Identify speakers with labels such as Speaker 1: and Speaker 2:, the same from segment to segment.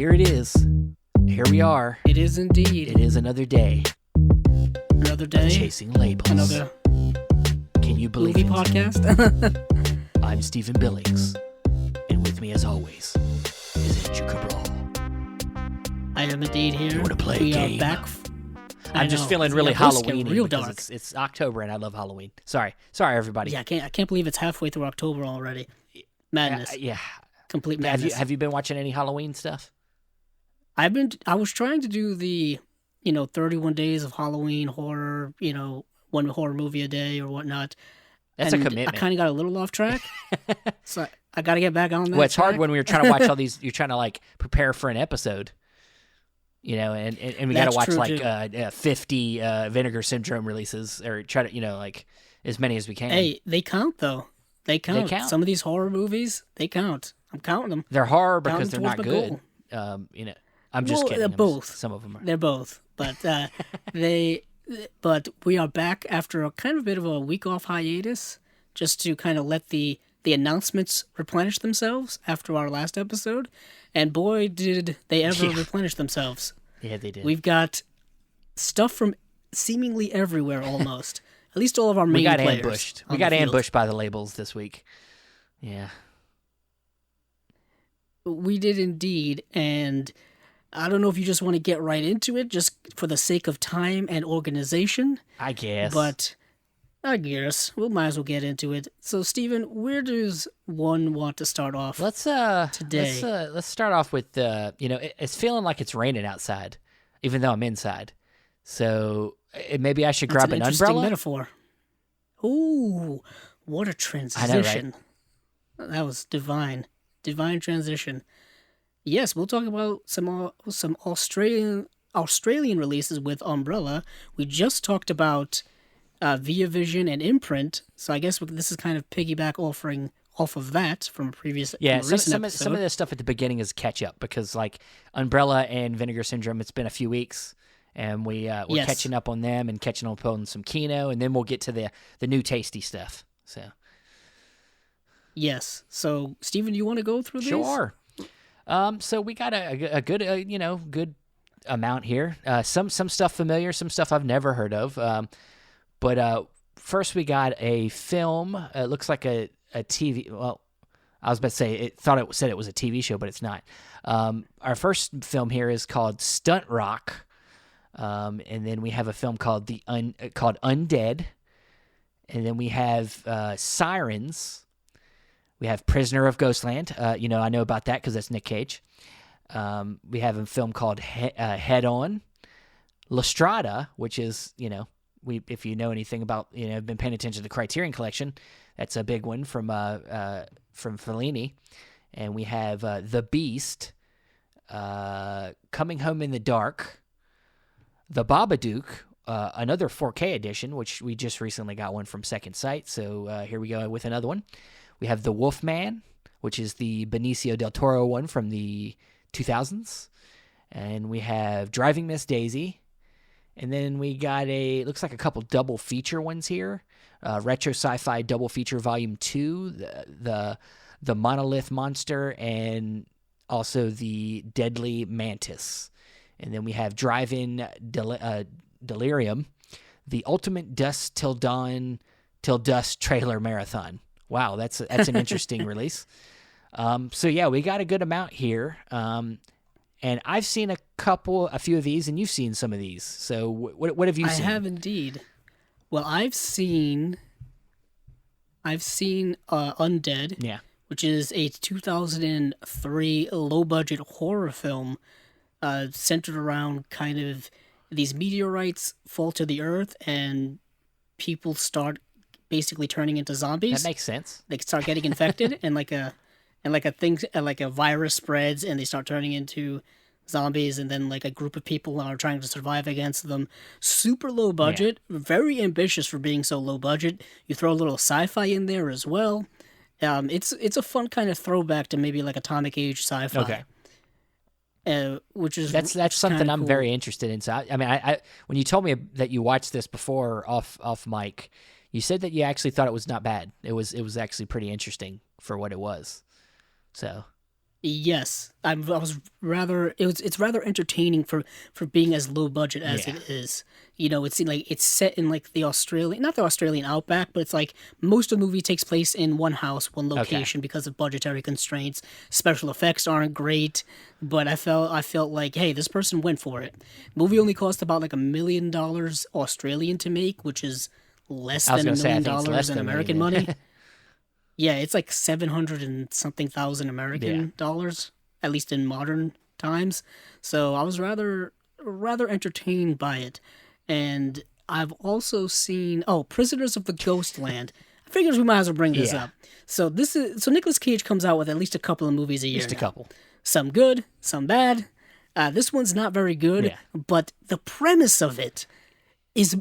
Speaker 1: here it is. Here we are.
Speaker 2: It is indeed.
Speaker 1: It is another day.
Speaker 2: Another day.
Speaker 1: Chasing labels.
Speaker 2: Another
Speaker 1: Can you believe
Speaker 2: movie
Speaker 1: it?
Speaker 2: podcast.
Speaker 1: I'm Stephen Billings. And with me, as always, is Andrew Cabral.
Speaker 2: I am indeed here.
Speaker 1: You want to play a
Speaker 2: we
Speaker 1: game?
Speaker 2: are back.
Speaker 1: I'm just feeling really Halloween-y
Speaker 2: real
Speaker 1: because
Speaker 2: dark.
Speaker 1: it's October and I love Halloween. Sorry, everybody.
Speaker 2: Yeah, I can't believe it's halfway through October already. Madness.
Speaker 1: Yeah.
Speaker 2: Complete madness.
Speaker 1: Have you been watching any Halloween stuff?
Speaker 2: I was trying to do the 31 days of Halloween horror, one horror movie a day or whatnot.
Speaker 1: That's
Speaker 2: and
Speaker 1: a commitment.
Speaker 2: I kind of got a little off track. So I got to get back on that.
Speaker 1: Well, it's hard
Speaker 2: track.
Speaker 1: when we were trying to watch all these. You're trying to prepare for an episode, and we got to watch
Speaker 2: true,
Speaker 1: 50 Vinegar Syndrome releases, or try to as many as we can.
Speaker 2: Hey, they count though. They count. Some of these horror movies, they count. I'm counting them.
Speaker 1: They're horror because they're not good. I'm just kidding.
Speaker 2: They're both.
Speaker 1: Some of them are.
Speaker 2: They're both, but But we are back after a kind of a bit of a week off hiatus, just to kind of let the announcements replenish themselves after our last episode, and boy, did they ever replenish themselves.
Speaker 1: Yeah, they did.
Speaker 2: We've got stuff from seemingly everywhere, almost. At least all of our main players.
Speaker 1: Ambushed. We got ambushed by the labels this week. Yeah.
Speaker 2: We did indeed, and I don't know if you just want to get right into it, just for the sake of time and organization.
Speaker 1: I guess.
Speaker 2: But I guess we might as well get into it. So, Stephen, where does one want to start off?
Speaker 1: Today. Let's start off with it's feeling like it's raining outside, even though I'm inside. So maybe I should grab an umbrella.
Speaker 2: Metaphor. Ooh, what a transition!
Speaker 1: I know, right?
Speaker 2: That was divine. Divine transition. Yes, we'll talk about some Australian releases with Umbrella. We just talked about Via Vision and Imprint, so I guess this is kind of piggyback offering off of that from a previous
Speaker 1: some of this stuff at the beginning is catch up because Umbrella and Vinegar Syndrome, it's been a few weeks, and we're catching up on them and catching up on some Kino, and then we'll get to the new tasty stuff. So.
Speaker 2: Yes. So, Stephen, do you want to go through these?
Speaker 1: Sure. So we got a good, good amount here. Some stuff familiar, some stuff I've never heard of. But first we got a film. It looks like a TV. Well, I was about to say it said it was a TV show, but it's not. Our first film here is called Stunt Rock, and then we have a film called called Undead, and then we have Sirens. We have Prisoner of Ghostland. I know about that because that's Nick Cage. We have a film called Head On. La Strada, which is, if you know anything about, been paying attention to the Criterion Collection, that's a big one from Fellini. And we have The Beast, Coming Home in the Dark, The Babadook, another 4K edition, which we just recently got one from Second Sight. So here we go with another one. We have The Wolfman, which is the Benicio del Toro one from the 2000s. And we have Driving Miss Daisy. And then we got looks like a couple double feature ones here. Retro Sci-Fi Double Feature Volume 2, the Monolith Monster, and also the Deadly Mantis. And then we have Drive-In Delirium, the Ultimate Dusk Till Dawn Till Dusk Trailer Marathon. Wow, that's an interesting release. So yeah, we got a good amount here, and I've seen a few of these, and you've seen some of these. So what have you seen?
Speaker 2: I have indeed. Well, I've seen Undead, which is a 2003 low-budget horror film centered around kind of these meteorites fall to the earth, and people start basically turning into zombies.
Speaker 1: That makes sense.
Speaker 2: They start getting infected, and like a virus spreads, and they start turning into zombies, and then a group of people are trying to survive against them. Super low budget, very ambitious for being so low budget. You throw a little sci-fi in there as well. It's a fun kind of throwback to maybe Atomic Age sci-fi.
Speaker 1: Okay.
Speaker 2: Which is
Speaker 1: that's something I'm
Speaker 2: cool.
Speaker 1: very interested in. So I when you told me that you watched this before off mic, you said that you actually thought it was not bad. It was actually pretty interesting for what it was. So
Speaker 2: Yes, I was rather. It's rather entertaining for being as low budget as
Speaker 1: Yeah.
Speaker 2: it is. You know, it's like it's set in like the Australian, not the Australian outback, but it's like most of the movie takes place in one house, one
Speaker 1: Okay.
Speaker 2: location because of budgetary constraints. Special effects aren't great, but I felt like, hey, this person went for it. Movie only cost about like $1 million Australian to make, which is less
Speaker 1: I was
Speaker 2: than a
Speaker 1: gonna say I
Speaker 2: million
Speaker 1: think it's less
Speaker 2: dollars in
Speaker 1: than a
Speaker 2: American
Speaker 1: million.
Speaker 2: money. Yeah, it's like 700 and something thousand
Speaker 1: Yeah.
Speaker 2: American dollars, at least in modern times. So I was rather entertained by it. And I've also seen Prisoners of the Ghostland. I figures we might as well bring this
Speaker 1: Yeah.
Speaker 2: up. So Nicolas Cage comes out with at least a couple of movies a year
Speaker 1: Just a
Speaker 2: now.
Speaker 1: couple.
Speaker 2: Some good, some bad. This one's not very good,
Speaker 1: Yeah.
Speaker 2: but the premise of it is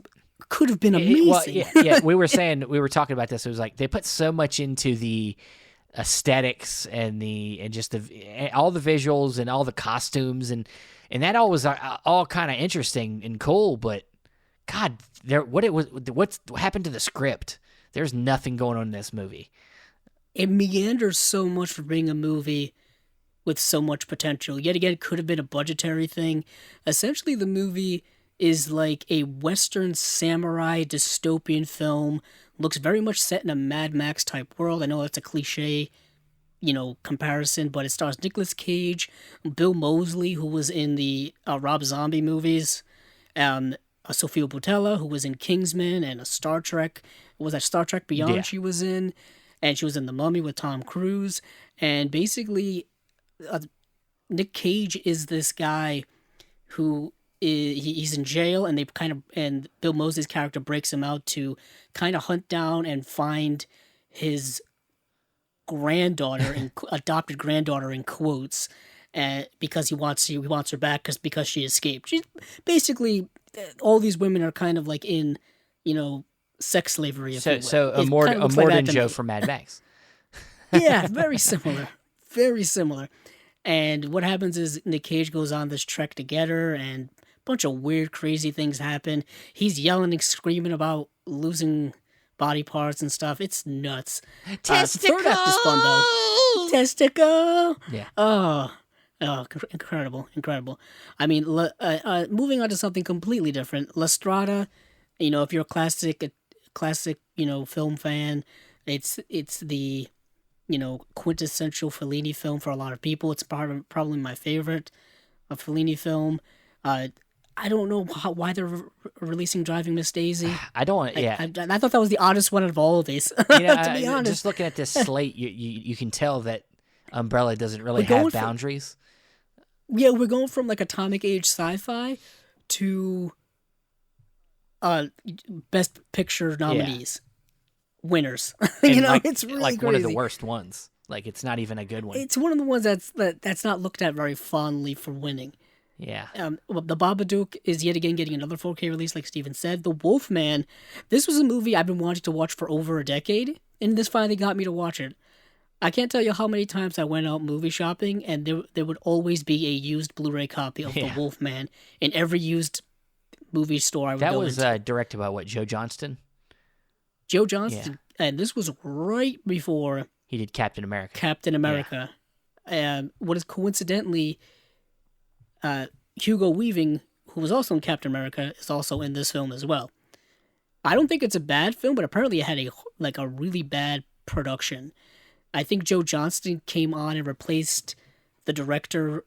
Speaker 2: could have been
Speaker 1: Well,
Speaker 2: amazing.
Speaker 1: yeah. We were talking about this. It was like they put so much into the aesthetics and just all the visuals and all the costumes and that all was all kind of interesting and cool. But God, what happened to the script? There's nothing going on in this movie.
Speaker 2: It meanders so much for being a movie with so much potential. Yet again, it could have been a budgetary thing. Essentially, the movie is like a Western samurai dystopian film. Looks very much set in a Mad Max type world. I know that's a cliche, comparison, but it stars Nicolas Cage, Bill Moseley, who was in the Rob Zombie movies, Sofia Boutella, who was in Kingsman and a Star Trek. Was that Star Trek Beyond
Speaker 1: Yeah.
Speaker 2: she was in? And she was in The Mummy with Tom Cruise. And basically, Nick Cage is this guy who he's in jail, and and Bill Moseley's character breaks him out to kind of hunt down and find his granddaughter and adopted granddaughter in quotes, because he wants her back because she escaped. She's basically all these women are kind of like in sex slavery. If you will.
Speaker 1: So a
Speaker 2: It
Speaker 1: more
Speaker 2: kind of
Speaker 1: a
Speaker 2: looks like
Speaker 1: Morden
Speaker 2: that to
Speaker 1: Joe
Speaker 2: me.
Speaker 1: from Mad Max.
Speaker 2: Yeah, very similar. Very similar. And what happens is Nick Cage goes on this trek to get her, and a bunch of weird, crazy things happen. He's yelling and screaming about losing body parts and stuff. It's nuts. The third act is fun, though. Testicle!
Speaker 1: Yeah.
Speaker 2: Oh, incredible, incredible. I mean, moving on to something completely different. La Strada, if you're a classic, film fan, it's the quintessential Fellini film for a lot of people. It's probably my favorite Fellini film. I don't know why they're releasing Driving Miss Daisy.
Speaker 1: I don't. Yeah.
Speaker 2: I thought that was the oddest one of all of these. To be honest,
Speaker 1: Just looking at this slate, you can tell that Umbrella doesn't really
Speaker 2: We're going
Speaker 1: have
Speaker 2: for-
Speaker 1: boundaries.
Speaker 2: yeah, we're going from like atomic age sci-fi to best picture nominees, winners.
Speaker 1: And like,
Speaker 2: it's really
Speaker 1: like
Speaker 2: crazy.
Speaker 1: one of the worst ones. Like it's not even a good one.
Speaker 2: It's one of the ones that's not looked at very fondly for winning.
Speaker 1: Yeah.
Speaker 2: Well, the Babadook is yet again getting another 4K release, like Steven said. The Wolfman, this was a movie I've been wanting to watch for over a decade, and this finally got me to watch it. I can't tell you how many times I went out movie shopping, and there would always be a used Blu-ray copy of
Speaker 1: Yeah.
Speaker 2: The Wolfman in every used movie store I would
Speaker 1: That
Speaker 2: go
Speaker 1: was
Speaker 2: into.
Speaker 1: directed by Joe Johnston.
Speaker 2: Joe Johnston, and this was right before
Speaker 1: He did Captain America.
Speaker 2: Captain America. What is coincidentally, Hugo Weaving, who was also in Captain America, is also in this film as well. I don't think it's a bad film, but apparently it had a really bad production. I think Joe Johnston came on and replaced the director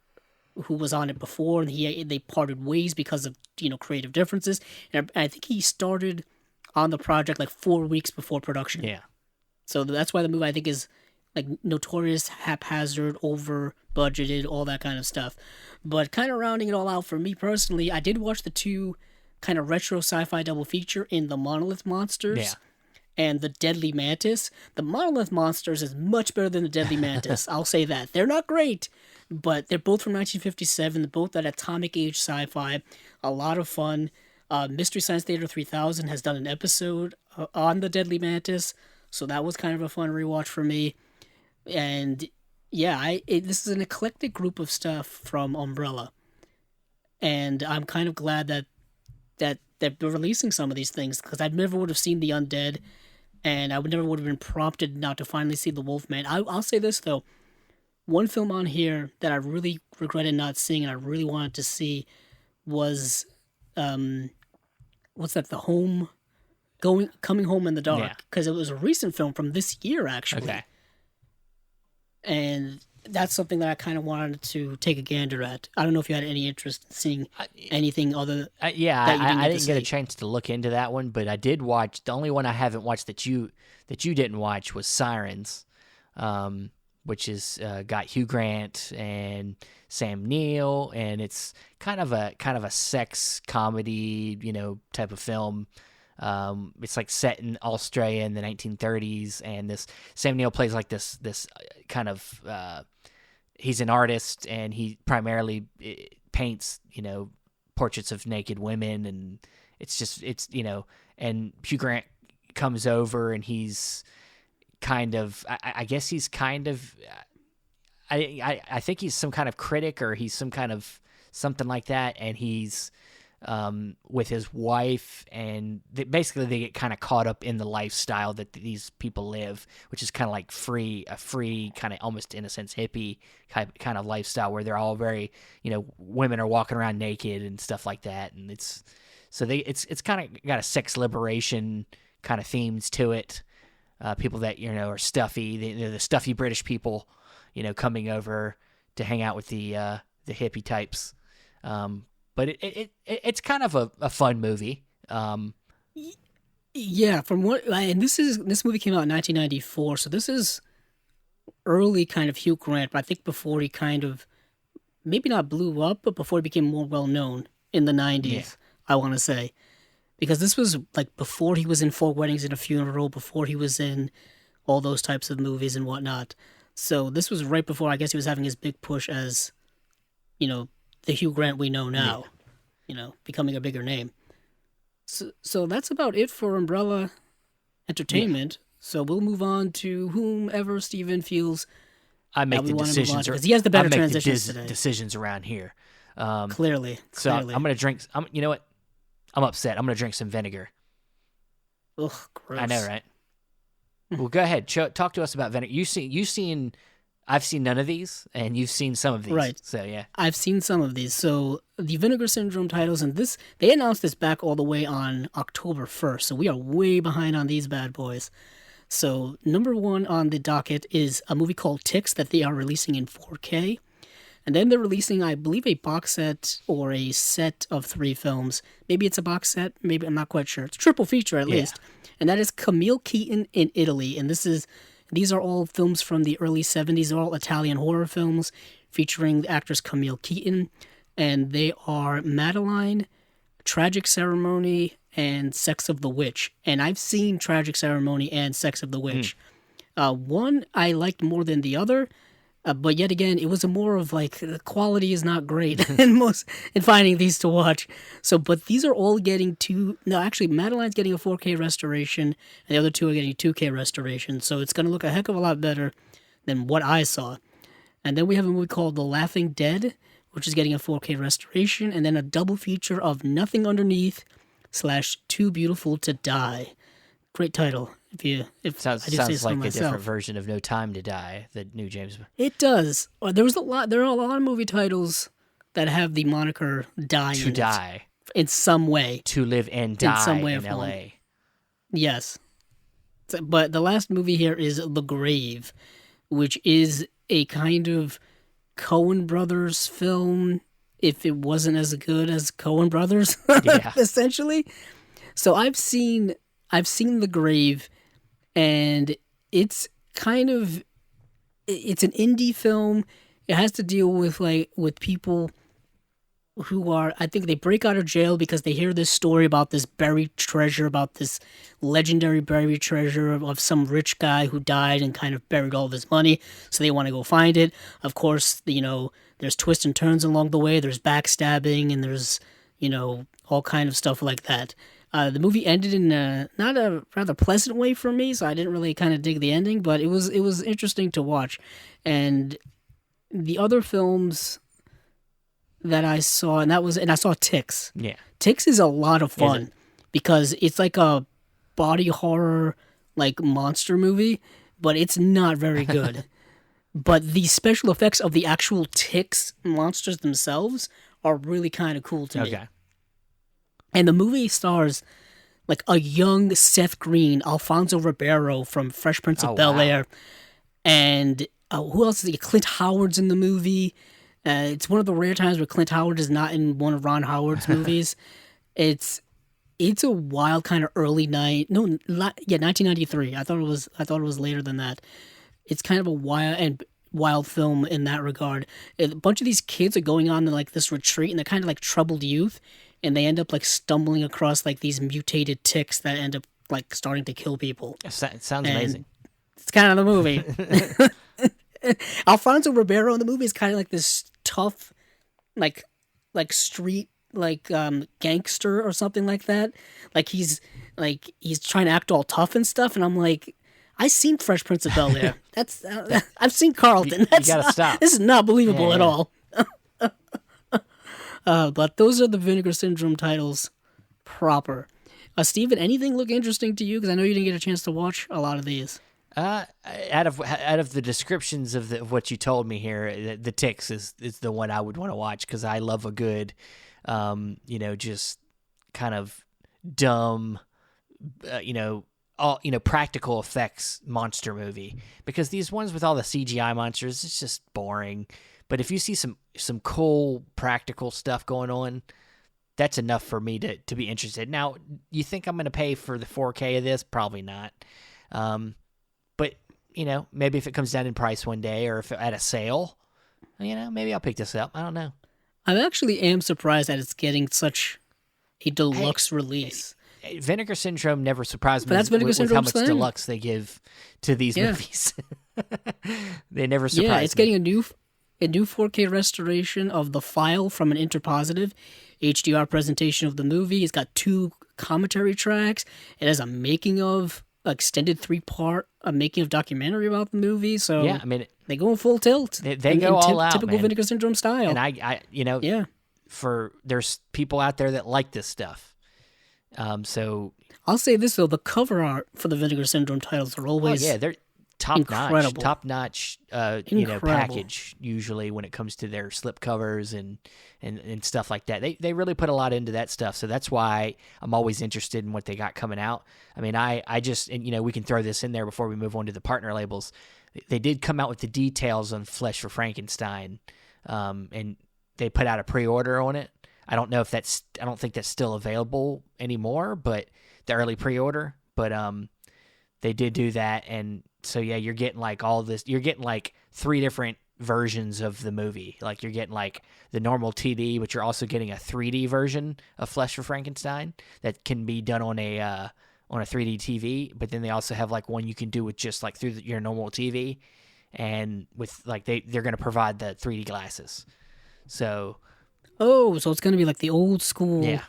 Speaker 2: who was on it before, and they parted ways because of creative differences. And I think he started on the project like 4 weeks before production.
Speaker 1: Yeah.
Speaker 2: So that's why the movie, I think, is like notorious, haphazard, over budgeted, all that kind of stuff. But kind of rounding it all out for me personally, I did watch the two kind of retro sci-fi double feature in The Monolith Monsters
Speaker 1: Yeah.
Speaker 2: and The Deadly Mantis. The Monolith Monsters is much better than The Deadly Mantis. I'll say that. They're not great, but they're both from 1957. They're both that atomic age sci-fi. A lot of fun. Mystery Science Theater 3000 has done an episode on The Deadly Mantis, so that was kind of a fun rewatch for me. And yeah, this is an eclectic group of stuff from Umbrella, and I'm kind of glad that they're releasing some of these things, because I never would have seen The Undead, and I never would have been prompted now to finally see The Wolfman. I'll say this though, One film on here that I really regretted not seeing and I really wanted to see was what's that? The Home Coming Home in the
Speaker 1: Yeah.
Speaker 2: Dark, because it was a recent film from this year actually,
Speaker 1: Okay.
Speaker 2: and that's something that I kind of wanted to take a gander at. I don't know if you had any interest in seeing anything other.
Speaker 1: Yeah,
Speaker 2: that you didn't
Speaker 1: I
Speaker 2: get to
Speaker 1: didn't get a
Speaker 2: see.
Speaker 1: chance to look into that one, but I did watch. The only one I haven't watched that you didn't watch was Sirens, which is got Hugh Grant and Sam Neill, and it's kind of a sex comedy, type of film. It's like set in Australia in the 1930s, and this Sam Neill plays like this kind of he's an artist, and he primarily paints portraits of naked women, and it's and Hugh Grant comes over, and he's kind of I guess he's kind of I think he's some kind of critic, or he's some kind of something like that, and he's with his wife, and basically they get kind of caught up in the lifestyle that these people live, which is kind of like a free kind of almost in a sense hippie kind of lifestyle, where they're all very, women are walking around naked and stuff like that, and it's kind of got a sex liberation kind of themes to it. People that are stuffy, the stuffy British people, coming over to hang out with the hippie types. But it's kind of a fun movie.
Speaker 2: Yeah, from what and this movie came out in 1994, so this is early kind of Hugh Grant, but I think before he kind of maybe not blew up, but before he became more well known in the 90s,
Speaker 1: Yeah.
Speaker 2: I want to say. Because this was like before he was in Four Weddings and a Funeral, before he was in all those types of movies and whatnot. So this was right before I guess he was having his big push as, the Hugh Grant we know now, becoming a bigger name. So that's about it for Umbrella Entertainment. Yeah. So we'll move on to whomever Steven feels
Speaker 1: I make the decisions,
Speaker 2: because he has the better transitions
Speaker 1: today. Decisions around here.
Speaker 2: Clearly.
Speaker 1: So I'm gonna drink. You know what? I'm upset. I'm gonna drink some vinegar.
Speaker 2: Ugh, gross.
Speaker 1: I know, right? Well, go ahead. Talk to us about vinegar. I've seen none of these, and you've seen some of these.
Speaker 2: Right.
Speaker 1: So, yeah.
Speaker 2: I've seen some of these. So, the Vinegar Syndrome titles, and they announced this back all the way on October 1st, so we are way behind on these bad boys. So, number one on the docket is a movie called Ticks that they are releasing in 4K. And then they're releasing, I believe, a box set or a set of 3 films. Maybe it's a box set, maybe, I'm not quite sure. It's a triple feature at least. And that is Camille Keaton in Italy, and these are all films from the early 70s. They're all Italian horror films featuring the actress Camille Keaton. And they are Madeline, Tragic Ceremony, and Sex of the Witch. And I've seen Tragic Ceremony and Sex of the Witch. One I liked more than the other. But yet again, it was a more of like the quality is not great in finding these to watch. So, but these are all getting actually Madeline's getting a 4K restoration, and the other 2 are getting a 2K restoration. So it's going to look a heck of a lot better than what I saw. And then we have a movie called The Laughing Dead, which is getting a 4K restoration, and then a double feature of Nothing Underneath / Too Beautiful to Die. Great title.
Speaker 1: Sounds like a different version of No Time to Die, the new James Bond.
Speaker 2: It does. There are a lot of movie titles that have the moniker "die"
Speaker 1: To die
Speaker 2: in some way.
Speaker 1: To live and die in some way in L.A.
Speaker 2: Yes, but the last movie here is The Grave, which is a kind of Coen Brothers film. If it wasn't as good as Coen Brothers, essentially. So I've seen The Grave. And it's an indie film. It has to deal with people who are, I think they break out of jail because they hear this story about this buried treasure, about this legendary buried treasure of some rich guy who died and kind of buried all of his money. So they want to go find it. Of course, there's twists and turns along the way. There's backstabbing and there's, all kind of stuff like that. The movie ended in not a rather pleasant way for me, so I didn't really kind of dig the ending, but it was interesting to watch. And the other films that I saw, and I saw Ticks.
Speaker 1: Yeah.
Speaker 2: Ticks is a lot of fun because it's like a body horror, like monster movie, but it's not very good. but the special effects of the actual ticks monsters themselves are really kind of cool to me.
Speaker 1: Okay.
Speaker 2: And the movie stars like a young Seth Green, Alfonso Ribeiro from Fresh Prince of
Speaker 1: Oh,
Speaker 2: Bel-Air,
Speaker 1: wow.
Speaker 2: and who else is it? Clint Howard's in the movie. It's one of the rare times where Clint Howard is not in one of Ron Howard's movies. It's a wild kind of early night. No, yeah, 1993. I thought it was later than that. It's kind of a wild film in that regard. A bunch of these kids are going on like this retreat, and they're kind of like troubled youth, and they end up like stumbling across like these mutated ticks that end up like starting to kill people.
Speaker 1: It sounds
Speaker 2: And
Speaker 1: amazing.
Speaker 2: It's kind of the movie. Alfonso Ribeiro in the movie is kind of like this tough, like street gangster or something like that. He's trying to act all tough and stuff, and I'm like, I seen Fresh Prince of Bel-Air. That's I've seen Carlton.
Speaker 1: You
Speaker 2: That's
Speaker 1: gotta stop.
Speaker 2: This is not believable at
Speaker 1: Yeah.
Speaker 2: all. But those are the Vinegar Syndrome titles proper. Steven, anything look interesting to you? Because I know you didn't get a chance to watch a lot of these.
Speaker 1: Out of the descriptions of what you told me here, the Ticks is the one I would want to watch because I love a good, just kind of dumb, practical effects monster movie. Because these ones with all the CGI monsters, it's just boring. But if you see some cool practical stuff going on, that's enough for me to be interested. Now, you think I'm going to pay for the 4K of this? Probably not. But, maybe if it comes down in price one day or if at a sale, maybe I'll pick this up. I don't know.
Speaker 2: I actually am surprised that it's getting such a deluxe release.
Speaker 1: Vinegar Syndrome never surprised me
Speaker 2: But that's Vinegar
Speaker 1: with how
Speaker 2: Syndrome's
Speaker 1: much
Speaker 2: thing.
Speaker 1: deluxe they give to these movies. They never surprise me.
Speaker 2: Yeah, it's getting a new 4K restoration of The File from an interpositive HDR presentation of the movie. It's got 2 commentary tracks. It has a making of extended 3-part making of documentary about the movie. So
Speaker 1: Yeah, I mean,
Speaker 2: they go full tilt.
Speaker 1: They go all out,
Speaker 2: typical
Speaker 1: man.
Speaker 2: Vinegar Syndrome style.
Speaker 1: And I
Speaker 2: yeah,
Speaker 1: there's people out there that like this stuff. So
Speaker 2: I'll say this though: the cover art for the Vinegar Syndrome titles are always
Speaker 1: they're
Speaker 2: incredible.
Speaker 1: top notch,
Speaker 2: Incredible.
Speaker 1: package usually when it comes to their slip covers and stuff like that. They really put a lot into that stuff. So that's why I'm always interested in what they got coming out. I mean, I just, and we can throw this in there before we move on to the partner labels. They did come out with the details on Flesh for Frankenstein, and they put out a pre-order on it. I don't know if I don't think that's still available anymore, but the early pre-order, but they did do that. And so, yeah, you're getting like all this, you're getting like 3 different versions of the movie. Like you're getting like the normal TD, but you're also getting a 3D version of Flesh for Frankenstein that can be done on a 3D TV. But then they also have like one you can do with just like through your normal TV, and with like they're going to provide the 3D glasses. So
Speaker 2: so it's gonna be like the old school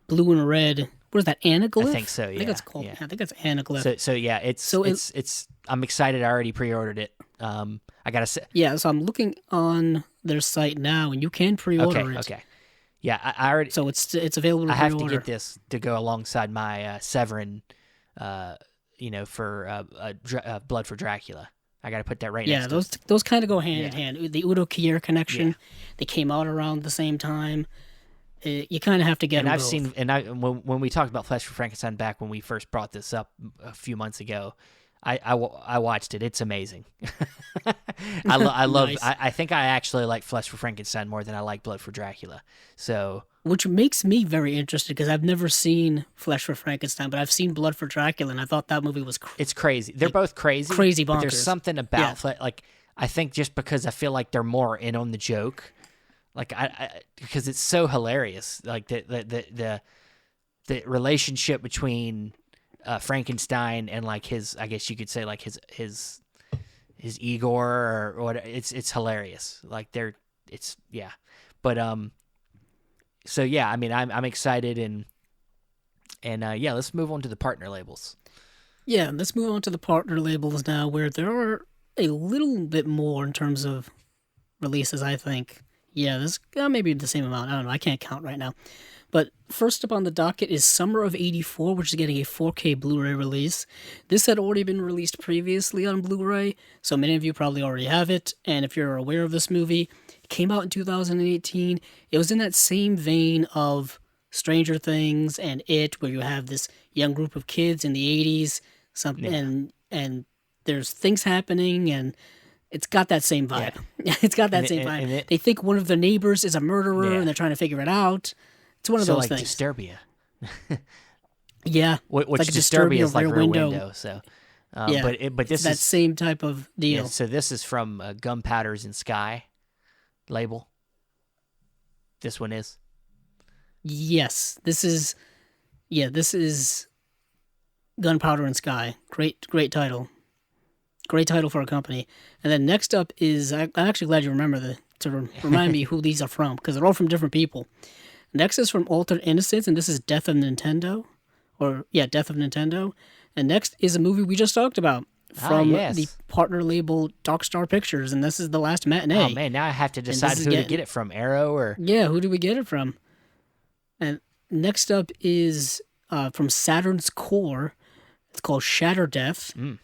Speaker 2: blue and red. What is that, anaglyph?
Speaker 1: I think so. Yeah,
Speaker 2: I think it's called.
Speaker 1: Yeah.
Speaker 2: I think it's anaglyph.
Speaker 1: So yeah, it's. I'm excited. I already pre-ordered it. I gotta say.
Speaker 2: Yeah, so I'm looking on their site now, and you can pre-order it.
Speaker 1: Okay. Yeah, I already.
Speaker 2: So it's available to
Speaker 1: I have
Speaker 2: pre-order.
Speaker 1: to get this to go alongside my Severin, for Blood for Dracula. I got to put that right next to it.
Speaker 2: Those kind of go hand in hand. The Udo Kier connection, they came out around the same time. You kind of have to get them both.
Speaker 1: When we talked about Flesh for Frankenstein back when we first brought this up a few months ago, I watched it. It's amazing. I love.
Speaker 2: Nice.
Speaker 1: I think I actually like Flesh for Frankenstein more than I like Blood for Dracula. So,
Speaker 2: which makes me very interested because I've never seen Flesh for Frankenstein, but I've seen Blood for Dracula, and I thought that movie was
Speaker 1: it's crazy. They're both crazy.
Speaker 2: Crazy
Speaker 1: but
Speaker 2: bonkers.
Speaker 1: there's something about like I think just because I feel like they're more in on the joke, like I because it's so hilarious. Like the relationship between Frankenstein and like his, I guess you could say like his Igor or what. It's hilarious. Like but so yeah, I mean I'm excited and let's move on to the partner labels.
Speaker 2: Yeah, let's move on to the partner labels now, where there are a little bit more in terms of releases, I think. Yeah, this maybe the same amount. I don't know. I can't count right now. But first up on the docket is Summer of '84, which is getting a 4K Blu-ray release. This had already been released previously on Blu-ray, so many of you probably already have it. And if you're aware of this movie, it came out in 2018. It was in that same vein of Stranger Things and It, where you have this young group of kids in the '80s, and there's things happening, and it's got that same vibe. Yeah. It's got that same vibe. They think one of their neighbors is a murderer, and they're trying to figure it out. It's one of those things.
Speaker 1: Disturbia.
Speaker 2: Yeah.
Speaker 1: Which like Disturbia is like Rear Window. So, but this is
Speaker 2: that same type of deal.
Speaker 1: Yeah, so this is from Gunpowders and Sky label. This one is.
Speaker 2: Yes, this is Gunpowder and Sky. Great title. Great title for a company. And then next up is, I'm actually glad you remember to remind me who these are from, because they're all from different people. Next is from Altered Innocence, and this is Death of Nintendo. Death of Nintendo. And next is a movie we just talked about from the partner label Darkstar Pictures, and this is The Last Matinee.
Speaker 1: Oh, man, now I have to decide who to get it from, Arrow or...
Speaker 2: Yeah, who do we get it from? And next up is from Saturn's Core. It's called Shatter Death. And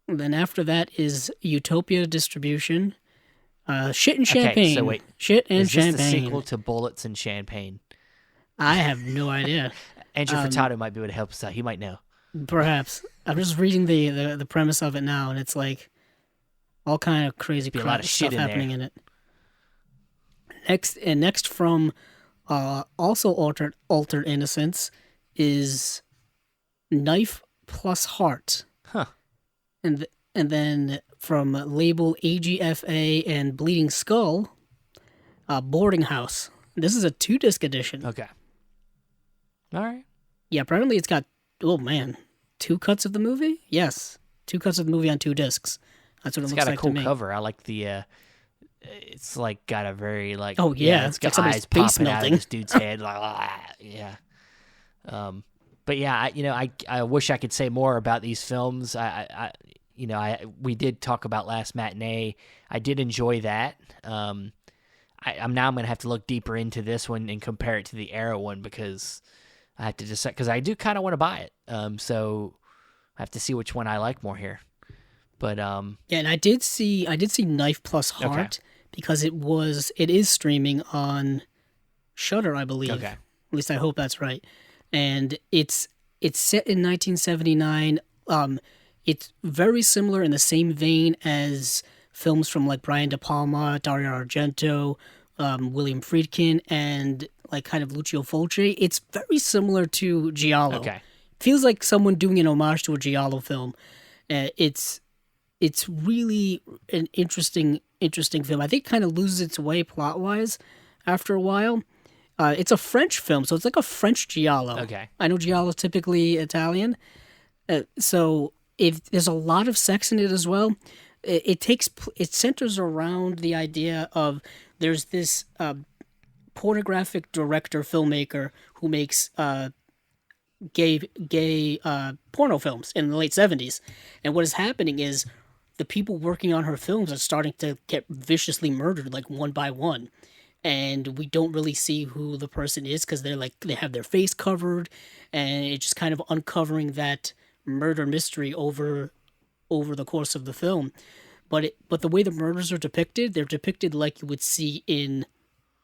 Speaker 2: then after that is Utopia Distribution. Shit and Champagne.
Speaker 1: Okay, so wait.
Speaker 2: Shit and Champagne.
Speaker 1: Is this the sequel to Bullets and Champagne?
Speaker 2: I have no idea.
Speaker 1: Andrew Furtado might be able to help us out. He might know.
Speaker 2: Perhaps. I'm just reading the premise of it now, and it's like all kind of crazy crap,
Speaker 1: a lot of shit
Speaker 2: stuff happening in it. Next from also Altered Innocence is Knife Plus Heart.
Speaker 1: Huh.
Speaker 2: And then from label AGFA and Bleeding Skull, Boarding House. This is a 2-disc edition.
Speaker 1: Okay. All right.
Speaker 2: Yeah, apparently it's got, 2 cuts of the movie? Yes. 2 cuts of the movie on 2 discs. That's what it looks like to me.
Speaker 1: It's got a cool cover. I like the, it's like got a very like...
Speaker 2: Oh, yeah.
Speaker 1: It's got
Speaker 2: like
Speaker 1: eyes popping out of this dude's head. Yeah. But yeah, I wish I could say more about these films. We did talk about Last Matinee. I did enjoy that. I'm going to have to look deeper into this one and compare it to the Arrow one, because I have to decide, because I do kind of want to buy it. So I have to see which one I like more here. But
Speaker 2: and I did see Knife Plus Heart because it is streaming on Shudder, I believe.
Speaker 1: Okay.
Speaker 2: At least I hope that's right. And it's set in 1979. It's very similar in the same vein as films from like Brian De Palma, Dario Argento, William Friedkin, and like kind of Lucio Fulci. It's very similar to Giallo.
Speaker 1: Okay.
Speaker 2: Feels like someone doing an homage to a Giallo film. It's really an interesting film. I think it kind of loses its way plot-wise after a while. It's a French film, so it's like a French Giallo.
Speaker 1: Okay.
Speaker 2: I know Giallo is typically Italian. So if there's a lot of sex in it as well. It centers around the idea of there's this pornographic director filmmaker who makes gay porno films in the late 70s, and what is happening is the people working on her films are starting to get viciously murdered, like one by one, and we don't really see who the person is because they have their face covered, and it's just kind of uncovering that murder mystery over the course of the film. But the way the murders are depicted, they're depicted like you would see in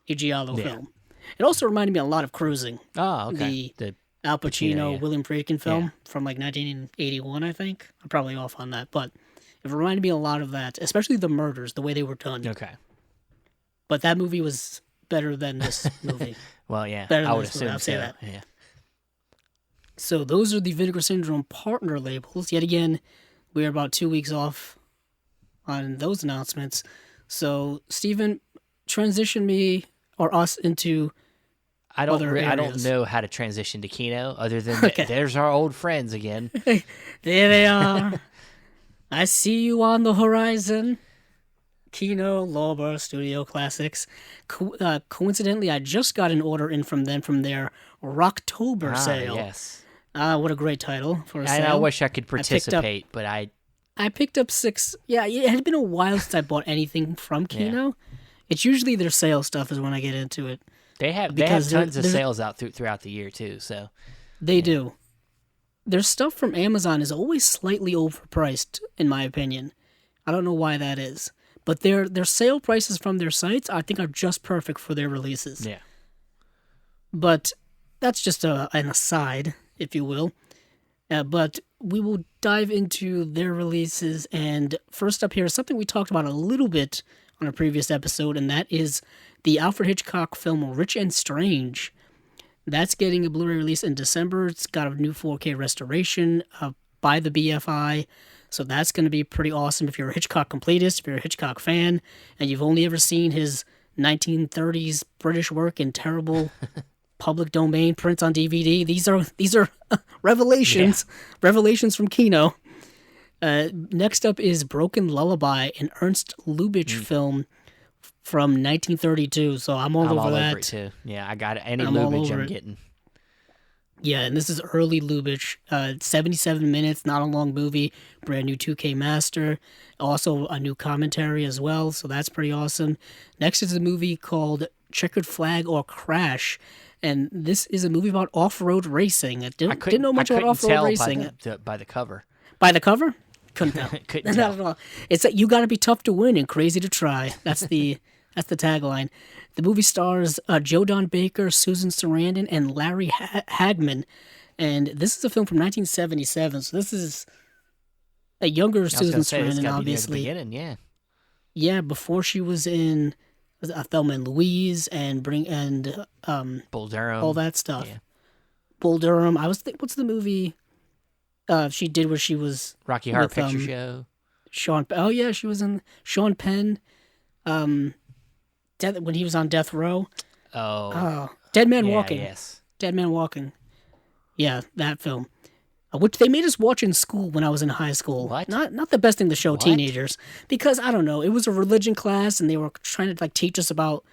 Speaker 2: a Giallo film. It also reminded me a lot of Cruising.
Speaker 1: Oh, okay.
Speaker 2: The Al Pacino, William Friedkin film from like 1981, I think. I'm probably off on that, but it reminded me a lot of that, especially the murders, the way they were done.
Speaker 1: Okay.
Speaker 2: But that movie was better than this movie.
Speaker 1: Well, yeah,
Speaker 2: better than
Speaker 1: I would
Speaker 2: this movie,
Speaker 1: assume
Speaker 2: I'll say
Speaker 1: so.
Speaker 2: that.
Speaker 1: Yeah.
Speaker 2: So those are the Vinegar Syndrome partner labels. Yet again, we are about 2 weeks off on those announcements. So, Steven, transition me or us into
Speaker 1: I don't know how to transition to Kino other than there's our old friends again.
Speaker 2: There they are. I see you on the horizon. Kino, Lorber, Studio Classics. Coincidentally, I just got an order in from them from their Rocktober sale.
Speaker 1: Yes.
Speaker 2: What a great title for a sale.
Speaker 1: And I wish I could participate, but I
Speaker 2: picked up 6. Yeah, it had been a while since I bought anything from Kino. It's usually their sales stuff is when I get into it.
Speaker 1: They have
Speaker 2: Because
Speaker 1: tons of sales out throughout the year too. So
Speaker 2: they do. Their stuff from Amazon is always slightly overpriced, in my opinion. I don't know why that is. But their sale prices from their sites, I think, are just perfect for their releases.
Speaker 1: yeah,
Speaker 2: But that's just an aside, if you will. But we will dive into their releases. And first up here is something we talked about a little bit on a previous episode, and that is the Alfred Hitchcock film Rich and Strange. That's getting a Blu-ray release in December. It's got a new 4K restoration by the BFI. So that's going to be pretty awesome if you're a Hitchcock completist, if you're a Hitchcock fan, and you've only ever seen his 1930s British work in terrible public domain prints on DVD. These are revelations, revelations from Kino. Next up is Broken Lullaby, an Ernst Lubitsch film from 1932. So I'm all over that.
Speaker 1: Over it too. Yeah, I got it. Any
Speaker 2: I'm all
Speaker 1: Lubitsch
Speaker 2: over
Speaker 1: I'm
Speaker 2: it.
Speaker 1: getting.
Speaker 2: Yeah, and this is early Lubitsch. 77 minutes, not a long movie. Brand new 2K master. Also a new commentary as well, so that's pretty awesome. Next is a movie called Checkered Flag or Crash. And this is a movie about off-road racing. I didn't know much about off-road racing.
Speaker 1: By the cover.
Speaker 2: By the cover? Couldn't tell.
Speaker 1: Couldn't
Speaker 2: Not
Speaker 1: tell.
Speaker 2: at all. It's that you got to be tough to win and crazy to try. That's the tagline. The movie stars Joe Don Baker, Susan Sarandon, and Larry Hagman. And this is a film from 1977. So this is a younger Susan Sarandon, obviously.
Speaker 1: Be near the beginning, yeah.
Speaker 2: Yeah, before she was in Thelma and Louise and
Speaker 1: Bull Durham,
Speaker 2: all that stuff.
Speaker 1: Yeah.
Speaker 2: Bull Durham. I was what's the movie she did where she was
Speaker 1: Rocky Horror
Speaker 2: with,
Speaker 1: Picture Show.
Speaker 2: Sean. Oh yeah, she was in Sean Penn. When he was on death row.
Speaker 1: Oh,
Speaker 2: Dead Man
Speaker 1: yeah,
Speaker 2: Walking.
Speaker 1: Yes,
Speaker 2: Dead Man Walking. Yeah, that film. Which they made us watch in school when I was in high school.
Speaker 1: What?
Speaker 2: Not the best thing to show
Speaker 1: What?
Speaker 2: teenagers because I don't know. It was a religion class and they were trying to teach us about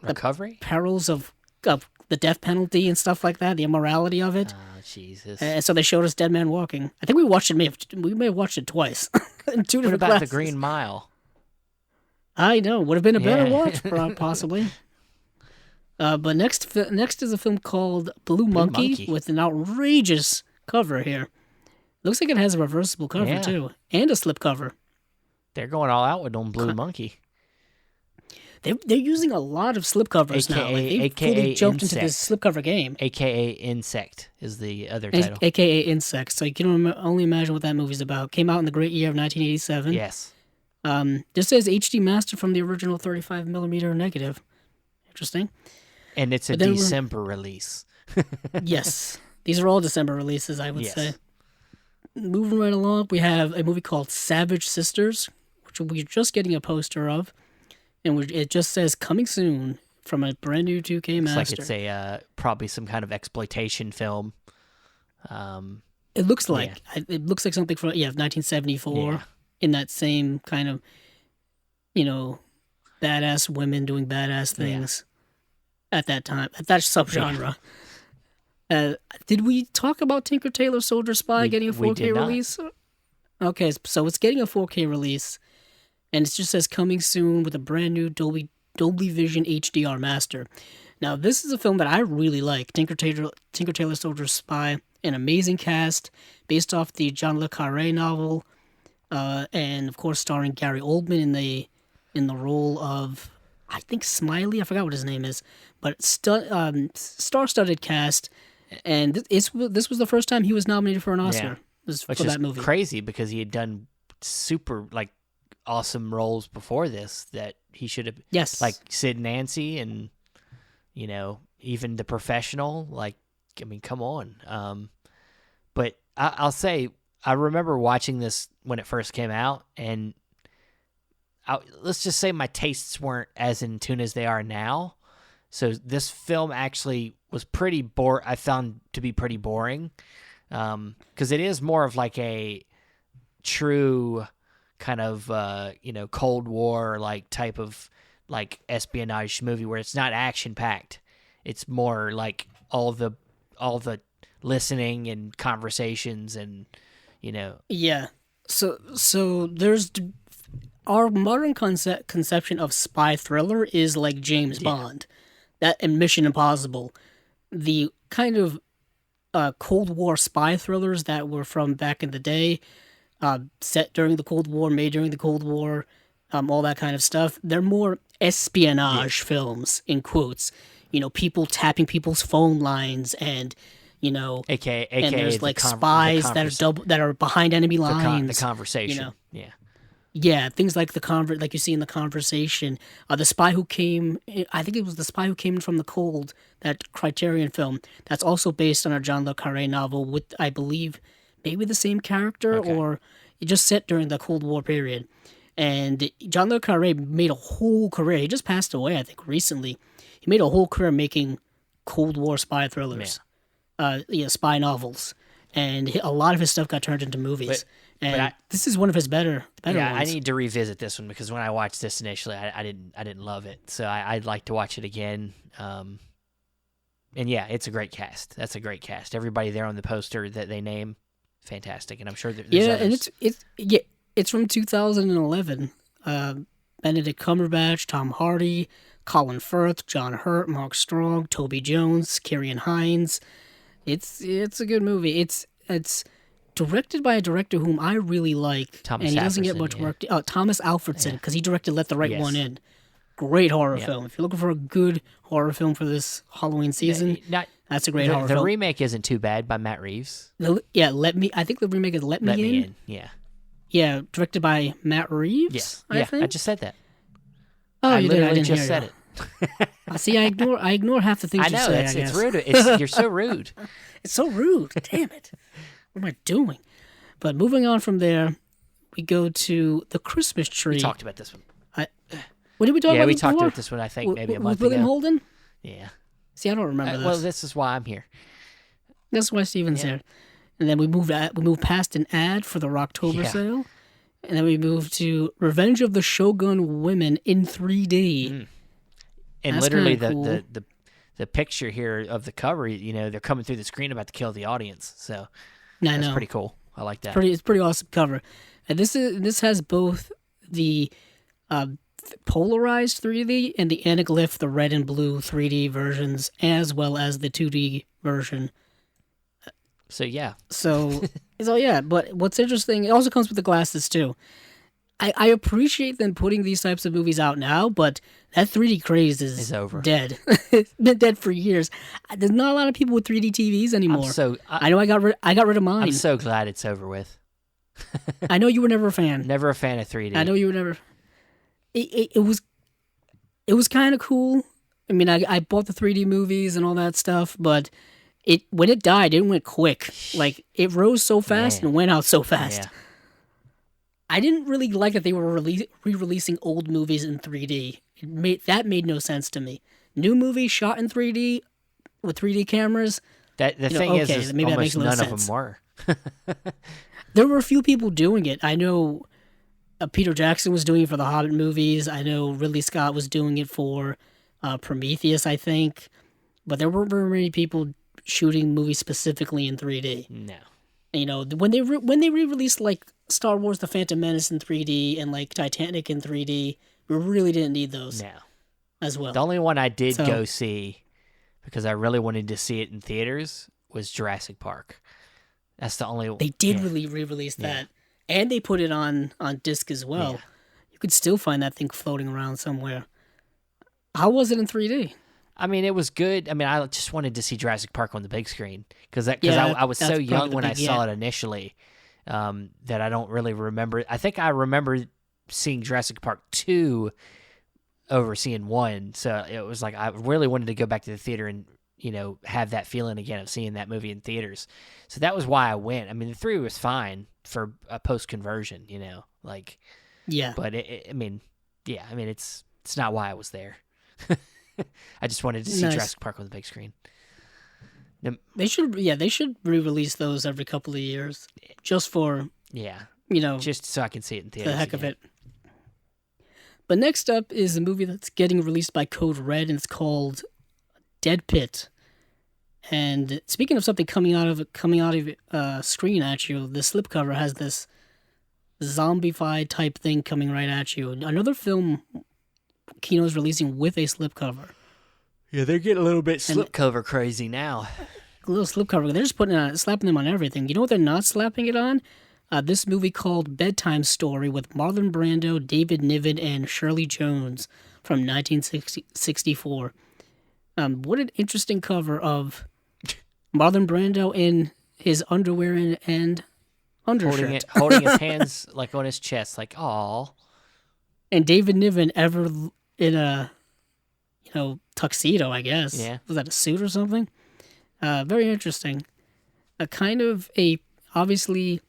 Speaker 1: Recovery.
Speaker 2: perils of the death penalty and stuff like that, the immorality of it.
Speaker 1: Oh, Jesus.
Speaker 2: And so they showed us Dead Man Walking. I think we may have watched it twice in two
Speaker 1: What
Speaker 2: different
Speaker 1: about
Speaker 2: classes.
Speaker 1: the Green Mile?
Speaker 2: I know, would have been a better
Speaker 1: Yeah.
Speaker 2: watch, possibly. But next is a film called Blue Monkey,
Speaker 1: Monkey.
Speaker 2: with an outrageous cover here. Looks like it has a reversible cover
Speaker 1: Yeah.
Speaker 2: too, and a slip cover.
Speaker 1: They're going all out with on Blue Monkey.
Speaker 2: They're using a lot of slip covers now. Like, they
Speaker 1: AKA
Speaker 2: fully jumped into
Speaker 1: Insect.
Speaker 2: this slip cover game.
Speaker 1: AKA Insect is the other title.
Speaker 2: AKA Insects. So you can only imagine what that movie's about. Came out in the great year of 1987.
Speaker 1: Yes.
Speaker 2: This says HD master from the original 35mm negative. Interesting.
Speaker 1: And it's a
Speaker 2: But then
Speaker 1: December release.
Speaker 2: Yes. These are all December releases, I would
Speaker 1: Yes.
Speaker 2: say. Moving right along, we have a movie called Savage Sisters, which we're just getting a poster of. And it just says coming soon from a brand new 2K
Speaker 1: It's
Speaker 2: master.
Speaker 1: like it's a probably some kind of exploitation film.
Speaker 2: It looks like something from 1974
Speaker 1: Yeah.
Speaker 2: in that same kind of, badass women doing badass things at that time, at that subgenre. Did we talk about Tinker Tailor Soldier Spy getting a 4K
Speaker 1: we did not.
Speaker 2: release? Okay, so it's getting a 4K release, and it just says coming soon with a brand new Dolby Vision HDR master. Now, this is a film that I really like. Tinker Tailor Soldier Spy, an amazing cast based off the John le Carré novel, and of course starring Gary Oldman in the role of, I think, Smiley. I forgot what his name is, but star-studded cast. And this was the first time he was nominated for an Oscar.
Speaker 1: Which
Speaker 2: For
Speaker 1: is
Speaker 2: that movie.
Speaker 1: crazy because he had done super awesome roles before this that he should have.
Speaker 2: Yes.
Speaker 1: Like Sid and Nancy and even The Professional. Come on. But I'll say I remember watching this when it first came out, and let's just say my tastes weren't as in tune as they are now. So this film actually was pretty I found to be pretty boring, because it is more of like a true kind of Cold War type of espionage movie where it's not action packed. It's more like all the listening and conversations and
Speaker 2: Yeah. So there's our modern conception of spy thriller is like James Bond, that and Mission Impossible, the kind of Cold War spy thrillers that were from back in the day, set during the Cold War, made during the Cold War, all that kind of stuff. They're more espionage films, in quotes. People tapping people's phone lines and,
Speaker 1: AKA
Speaker 2: and there's like spies that are behind enemy lines.
Speaker 1: The conversation. Yeah.
Speaker 2: Yeah, things like like you see in The Conversation. The Spy Who Came, I think it was The Spy Who Came from the Cold, that Criterion film. That's also based on a John le Carré novel with, I believe, maybe the same character or it just set during the Cold War period. And John le Carré made a whole career. He just passed away, I think, recently. He made a whole career making Cold War spy thrillers, spy novels. And a lot of his stuff got turned into movies. But this is one of his better ones.
Speaker 1: I need to revisit this one because when I watched this initially, I didn't love it. So I'd like to watch it again. And yeah, it's a great cast. That's a great cast. Everybody there on the poster that they name, fantastic. And I'm sure there's others.
Speaker 2: And it's from 2011. Benedict Cumberbatch, Tom Hardy, Colin Firth, John Hurt, Mark Strong, Toby Jones, Ciarán Hinds. It's a good movie. It's directed by a director whom I really like, and he doesn't get much work. Thomas Alfredson, because he directed Let the Right One In. Great horror film. If you're looking for a good horror film for this Halloween season, that's a great horror film.
Speaker 1: The remake isn't too bad by Matt Reeves.
Speaker 2: I think the remake is Let Me In. Yeah, directed by Matt Reeves.
Speaker 1: I think. I just said that.
Speaker 2: Oh, you did. I
Speaker 1: didn't
Speaker 2: just
Speaker 1: said it.
Speaker 2: See, I ignore half the things you say.
Speaker 1: It's rude. You're so rude.
Speaker 2: It's so rude. Damn it. What am I doing? But moving on from there, we go to The Christmas Tree.
Speaker 1: We talked about this one.
Speaker 2: What did we talk about?
Speaker 1: Yeah, we
Speaker 2: talked
Speaker 1: about this one, I think, maybe a month
Speaker 2: ago. With William Holden?
Speaker 1: Yeah.
Speaker 2: See, I don't remember this.
Speaker 1: Well, this is why I'm here.
Speaker 2: That's why Steven's here. And then we moved past an ad for the Rocktober sale. And then we moved to Revenge of the Shogun Women in 3D.
Speaker 1: Mm. And that's literally the picture here of the cover, they're coming through the screen about to kill the audience. So that's pretty cool. I like that.
Speaker 2: It's pretty awesome cover. And this has both the polarized 3D and the anaglyph, the red and blue 3D versions, as well as the 2D version.
Speaker 1: So yeah.
Speaker 2: But what's interesting, it also comes with the glasses too. I appreciate them putting these types of movies out now, but that 3D craze is
Speaker 1: over.
Speaker 2: Dead. It's been dead for years. There's not a lot of people with 3D TVs anymore. I know I got rid of mine.
Speaker 1: I'm so glad it's over with.
Speaker 2: I know you were never a fan.
Speaker 1: Never a fan of 3D.
Speaker 2: I know you were never. It was kind of cool. I mean, I bought the 3D movies and all that stuff, but when it died, it went quick. Like, it rose so fast and went out so fast. Yeah. I didn't really like that they were re-releasing old movies in 3D. That made no sense to me. New movies shot in 3D with 3D cameras.
Speaker 1: The thing is maybe almost none of them were.
Speaker 2: There were a few people doing it. I know Peter Jackson was doing it for the Hobbit movies. I know Ridley Scott was doing it for Prometheus, I think. But there weren't very many people shooting movies specifically in 3D.
Speaker 1: No.
Speaker 2: When they re-released like Star Wars: The Phantom Menace in 3D and like Titanic in 3D, we really didn't need those.
Speaker 1: No.
Speaker 2: As well.
Speaker 1: The only one I did go see because I really wanted to see it in theaters was Jurassic Park. That's the only one.
Speaker 2: They did really re-release that. And they put it on disc as well. Yeah. You could still find that thing floating around somewhere. How was it in 3D?
Speaker 1: I mean, it was good. I mean, I just wanted to see Jurassic Park on the big screen because I was so young when I saw it initially that I don't really remember. I think I remember seeing Jurassic Park 2 over seeing 1. So it was like I really wanted to go back to the theater and, have that feeling again of seeing that movie in theaters. So that was why I went. I mean, the 3 was fine for a post-conversion, like...
Speaker 2: Yeah.
Speaker 1: But, it's not why I was there. I just wanted to see Jurassic Park on the big screen.
Speaker 2: They should re-release those every couple of years, just for
Speaker 1: just so I can see it in theaters.
Speaker 2: The heck of it. But next up is a movie that's getting released by Code Red, and it's called Dead Pit. And speaking of something coming out of screen at you, the slipcover has this zombified type thing coming right at you. Another film Kino's releasing with a slipcover.
Speaker 1: Yeah, they're getting a little bit
Speaker 2: And-
Speaker 1: slipcover crazy now.
Speaker 2: A little slipcover. They're just slapping them on everything. You know what they're not slapping it on? This movie called Bedtime Story with Marlon Brando, David Niven, and Shirley Jones from 1964. What an interesting cover of Marlon Brando in his underwear and undershirt.
Speaker 1: Holding his hands like on his chest, like, aw.
Speaker 2: And David Niven ever in a, tuxedo, I guess.
Speaker 1: Yeah.
Speaker 2: Was that a suit or something? Very interesting. A kind of obviously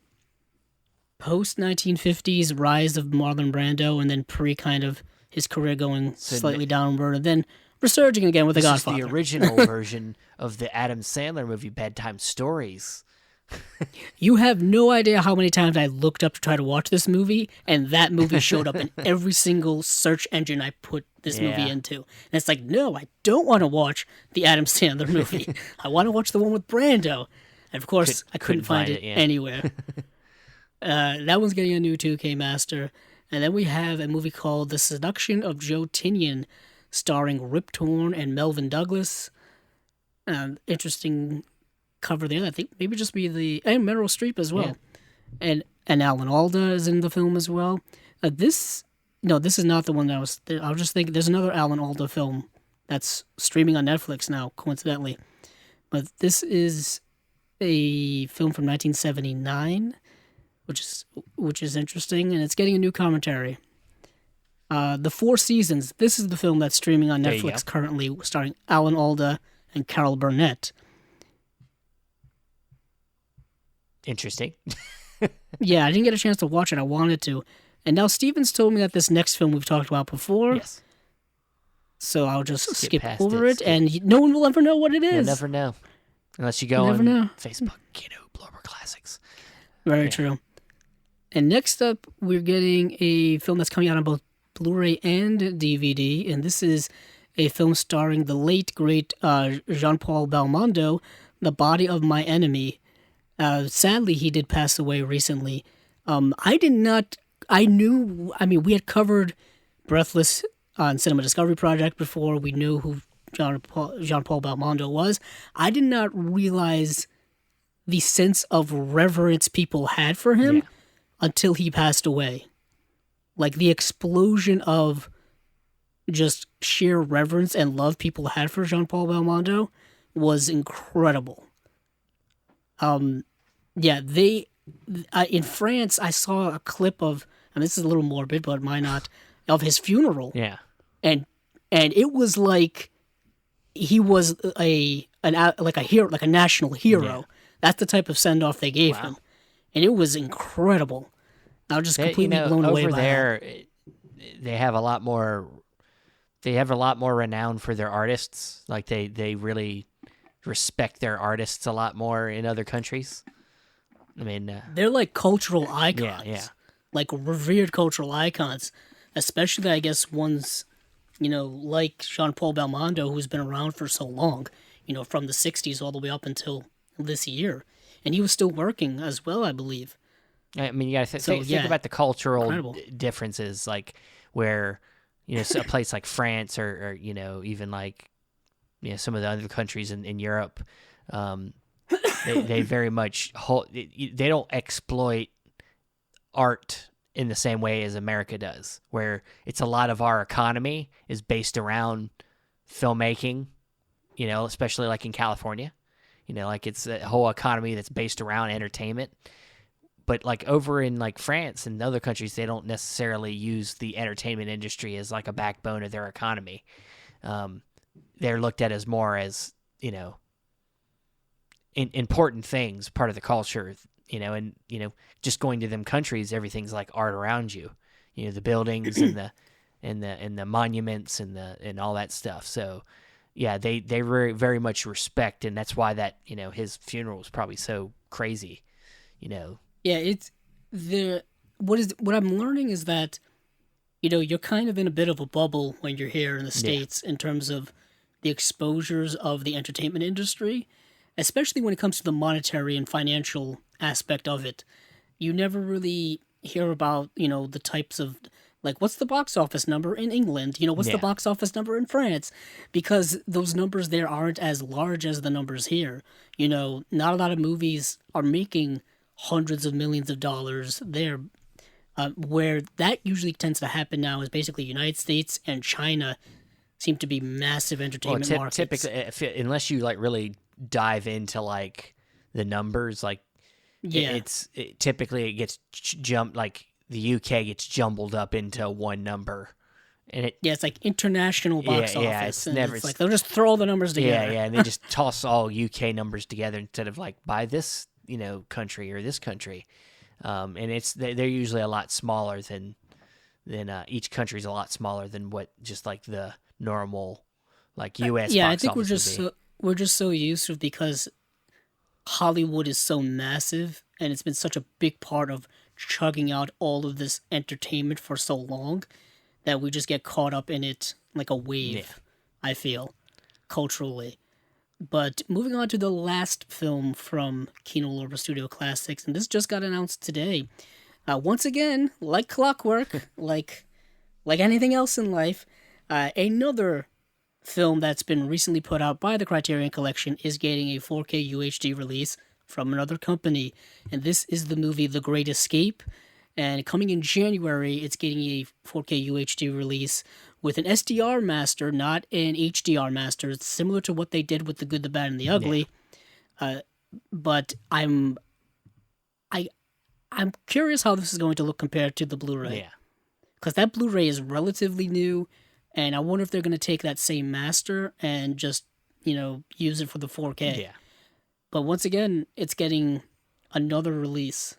Speaker 2: post-1950s rise of Marlon Brando, and then kind of his career going slightly downward, and then resurging again with The Godfather.
Speaker 1: This is the original version of the Adam Sandler movie Bedtime Stories.
Speaker 2: You have no idea how many times I looked up to try to watch this movie, and that movie showed up in every single search engine I put this movie into. And it's like, no, I don't want to watch the Adam Sandler movie. I want to watch the one with Brando. And of course, I couldn't find it anywhere. That one's getting a new 2K master. And then we have a movie called The Seduction of Joe Tinian, starring Rip Torn and Melvin Douglas. Interesting cover there. I think maybe just be and Meryl Streep as well. Yeah. And Alan Alda is in the film as well. This is not the one that I was just thinking. There's another Alan Alda film that's streaming on Netflix now, coincidentally. But this is a film from 1979, which is interesting, and it's getting a new commentary. The Four Seasons. This is the film that's streaming on Netflix currently, starring Alan Alda and Carol Burnett.
Speaker 1: Interesting.
Speaker 2: Yeah, I didn't get a chance to watch it. I wanted to. And now Steven's told me that this next film we've talked about before.
Speaker 1: Yes.
Speaker 2: So I'll just skip over it, and no one will ever know what it is.
Speaker 1: You'll never know. Unless you go on Facebook, Bloober Classics.
Speaker 2: Very true. And next up, we're getting a film that's coming out on both Blu-ray and DVD, and this is a film starring the late, great Jean-Paul Belmondo, The Body of My Enemy. Sadly, he did pass away recently. We had covered Breathless on Cinema Discovery Project before. We knew who Jean-Paul Belmondo was. I did not realize the sense of reverence people had for him until he passed away. Like, the explosion of just sheer reverence and love people had for Jean-Paul Belmondo was incredible. In France, I saw a clip of, and this is a little morbid, but why not, of his funeral.
Speaker 1: Yeah.
Speaker 2: And it was like he was a hero, like a national hero. Yeah. That's the type of send-off they gave him. And it was incredible. I was just completely blown away by
Speaker 1: there,
Speaker 2: that.
Speaker 1: They have a lot more renown for their artists. Like they really respect their artists a lot more in other countries. I mean,
Speaker 2: they're like cultural icons.
Speaker 1: Yeah.
Speaker 2: Like revered cultural icons, especially I guess ones, like Jean-Paul Belmondo, who's been around for so long, from the 60s all the way up until this year. And he was still working as well, I believe.
Speaker 1: I mean, you got to think about the cultural differences, like where, a place like France or even like, some of the other countries in Europe, they very much they don't exploit art in the same way as America does, where it's a lot of our economy is based around filmmaking, especially like in California, like it's a whole economy that's based around entertainment. But like over in like France and other countries, they don't necessarily use the entertainment industry as like a backbone of their economy. They're looked at as more as, important things, part of the culture, and, just going to them countries, everything's like art around you, the buildings and the monuments and all that stuff. So yeah, they very, very much respect. And that's why that, his funeral was probably so crazy,
Speaker 2: Yeah, it's what I'm learning is that, you're kind of in a bit of a bubble when you're here in the States in terms of the exposures of the entertainment industry, especially when it comes to the monetary and financial aspect of it. You never really hear about, the types of, like, what's the box office number in England? What's the
Speaker 1: Yeah.
Speaker 2: box office number in France? Because those numbers there aren't as large as the numbers here. Not a lot of movies are making hundreds of millions of dollars there. Where that usually tends to happen now is basically United States and China seem to be massive
Speaker 1: Well,
Speaker 2: entertainment markets.
Speaker 1: typically, unless you like really dive into like the numbers, like
Speaker 2: Yeah.
Speaker 1: typically it gets jumped, like the UK gets jumbled up into one number, and
Speaker 2: Yeah, it's like international box
Speaker 1: yeah,
Speaker 2: office.
Speaker 1: it's
Speaker 2: And
Speaker 1: never
Speaker 2: it's like they'll just throw all the numbers together.
Speaker 1: yeah, and they just toss all UK numbers together instead of like by this country or this country, and they're usually a lot smaller than each country's a lot smaller than what just like the normal like US
Speaker 2: Yeah, I
Speaker 1: box
Speaker 2: think
Speaker 1: office would be.
Speaker 2: we're just so used to it because Hollywood is so massive and it's been such a big part of chugging out all of this entertainment for so long that we just get caught up in it like a wave,
Speaker 1: Yeah.
Speaker 2: I feel, culturally. But moving on to the last film from Kino Lorber Studio Classics, and this just got announced today. Once again, like clockwork, like anything else in life, another film that's been recently put out by the Criterion Collection is getting a 4K UHD release from another company, and this is the movie The Great Escape. And coming in January, it's getting a 4K UHD release with an SDR master, not an HDR master. It's similar to what they did with The Good, the Bad, and the Ugly. But I'm curious how this is going to look compared to the Blu-ray.
Speaker 1: Yeah.
Speaker 2: Because that Blu-ray is relatively new, and I wonder if they're going to take that same master and just, use it for the 4K.
Speaker 1: Yeah.
Speaker 2: But once again, it's getting another release.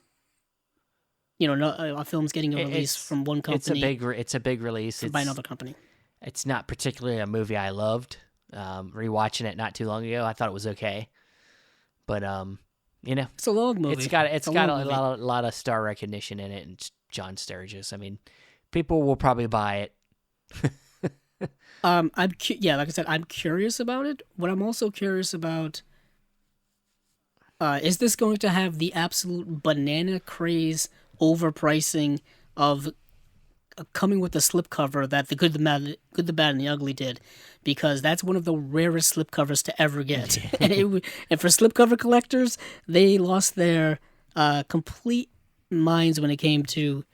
Speaker 2: A film's getting a release from one company.
Speaker 1: It's a big release.
Speaker 2: By another company.
Speaker 1: It's not particularly a movie I loved. Rewatching it not too long ago, I thought it was okay. But
Speaker 2: it's a long movie.
Speaker 1: It's got a lot of star recognition in it, and it's John Sturges. I mean, people will probably buy it.
Speaker 2: Like I said, I'm curious about it. What I'm also curious about is this going to have the absolute banana craze overpricing of coming with the slipcover that the Good, the Bad, and the Ugly did, because that's one of the rarest slipcovers to ever get. and for slipcover collectors, they lost their complete minds when it came to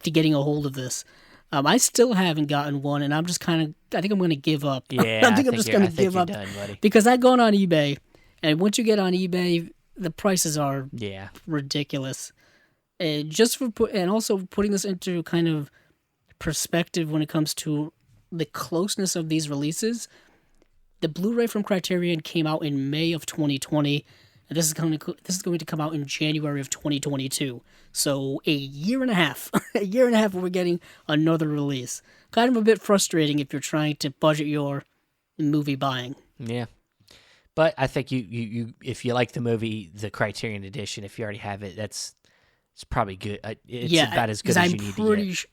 Speaker 2: getting a hold of this. I still haven't gotten one, and I'm just I think I'm going to give up.
Speaker 1: Yeah,
Speaker 2: I'm just going to give up
Speaker 1: done, buddy.
Speaker 2: because I've gone on eBay, and once you get on eBay, the prices are ridiculous. And also putting this into kind of perspective when it comes to the closeness of these releases, the Blu-ray from Criterion came out in May of 2020, and this is going to come out in January of 2022. So a year and a half, where we're getting another release. Kind of a bit frustrating if you're trying to budget your movie buying.
Speaker 1: Yeah. But I think you if you like the movie, the Criterion edition, if you already have it, it's probably good. It's about as good as you need to get.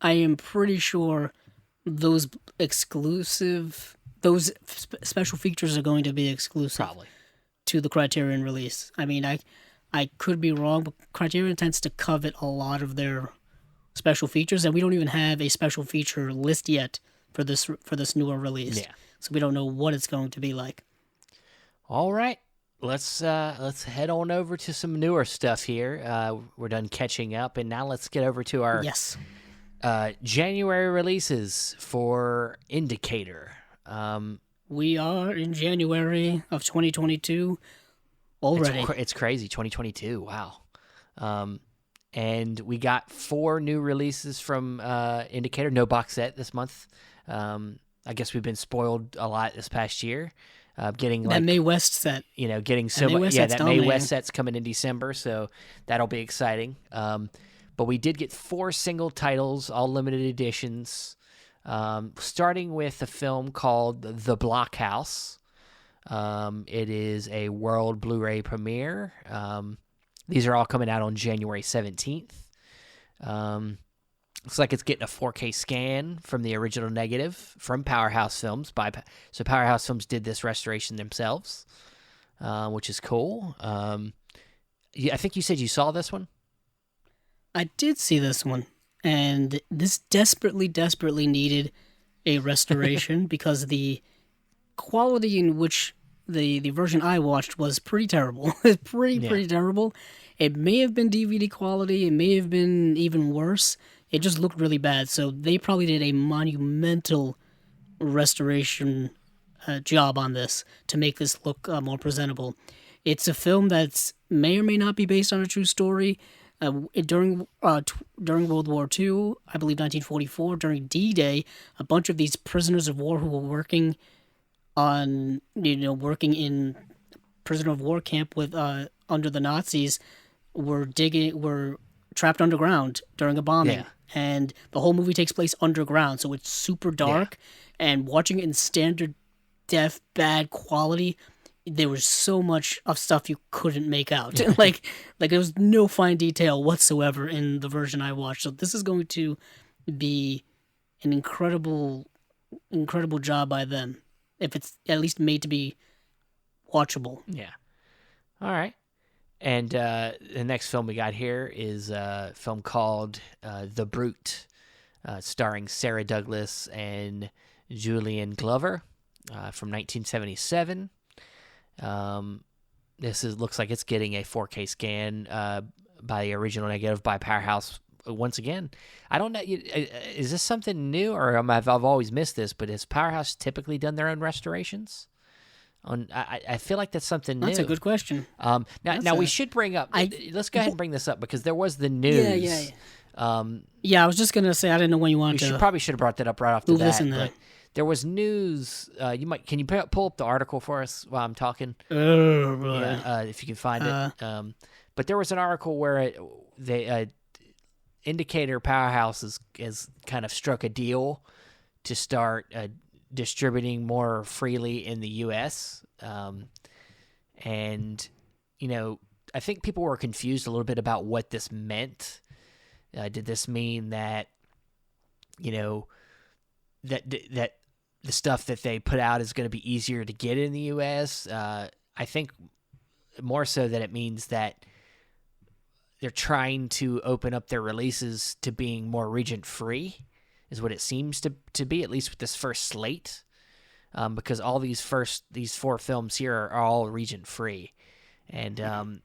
Speaker 2: I am pretty sure those special features are going to be exclusive.
Speaker 1: Probably.
Speaker 2: To the Criterion release. I mean, I could be wrong, but Criterion tends to covet a lot of their special features, and we don't even have a special feature list yet for this newer release.
Speaker 1: Yeah.
Speaker 2: So we don't know what it's going to be like.
Speaker 1: All right. Let's head on over to some newer stuff here. We're done catching up, and now let's get over to our January releases for Indicator.
Speaker 2: We are in January of 2022 already.
Speaker 1: It's crazy, 2022. Wow. And we got 4 new releases from Indicator. No box set this month. I guess we've been spoiled a lot this past year. Getting
Speaker 2: that May West set.
Speaker 1: Getting so much. Yeah, that May West set's coming in December, so that'll be exciting. But we did get 4 single titles, all limited editions. Starting with a film called The Blockhouse. It is a world Blu-ray premiere. These are all coming out on January 17th. Looks like it's getting a 4K scan from the original negative from Powerhouse Films. So Powerhouse Films did this restoration themselves, which is cool. I think you said you saw this one?
Speaker 2: I did see this one, and this desperately needed a restoration because the quality in which the version I watched was pretty terrible. It's pretty terrible. It may have been DVD quality. It may have been even worse. It just looked really bad. So they probably did a monumental restoration job on this to make this look more presentable. It's a film that's may or may not be based on a true story. During World War II, I believe 1944, during D-Day, a bunch of these prisoners of war who were working in prisoner of war camp with under the Nazis were trapped underground during a bombing.
Speaker 1: Yeah.
Speaker 2: And the whole movie takes place underground, so it's super dark. And watching it in standard def, bad quality, there was so much of stuff you couldn't make out. like there was no fine detail whatsoever in the version I watched. So this is going to be an incredible job by them, if it's at least made to be watchable.
Speaker 1: Yeah. All right. And the next film we got here is a film called The Brute, starring Sarah Douglas and Julian Glover, from 1977. Looks like it's getting a 4K scan by the original negative by Powerhouse once again. I don't know. Is this something new, or I've always missed this? But has Powerhouse typically done their own restorations? I feel like that's something new.
Speaker 2: That's a good question.
Speaker 1: Now we should bring up. Let's go ahead and bring this up because there was the news.
Speaker 2: Yeah. I was just gonna say I didn't know when you wanted to.
Speaker 1: Probably should have brought that up right off the bat.
Speaker 2: Listen,
Speaker 1: but there was news. Can you pull up the article for us while I'm talking?
Speaker 2: Oh boy.
Speaker 1: Yeah, if you can find it. But there was an article where Indicator Powerhouse has kind of struck a deal to start distributing more freely in the U.S. And I think people were confused a little bit about what this meant. Did this mean that that the stuff that they put out is going to be easier to get in the U.S.? I think more so that it means that they're trying to open up their releases to being more region-free, is what it seems to be, at least with this first slate, because all these four films here are all region-free. And,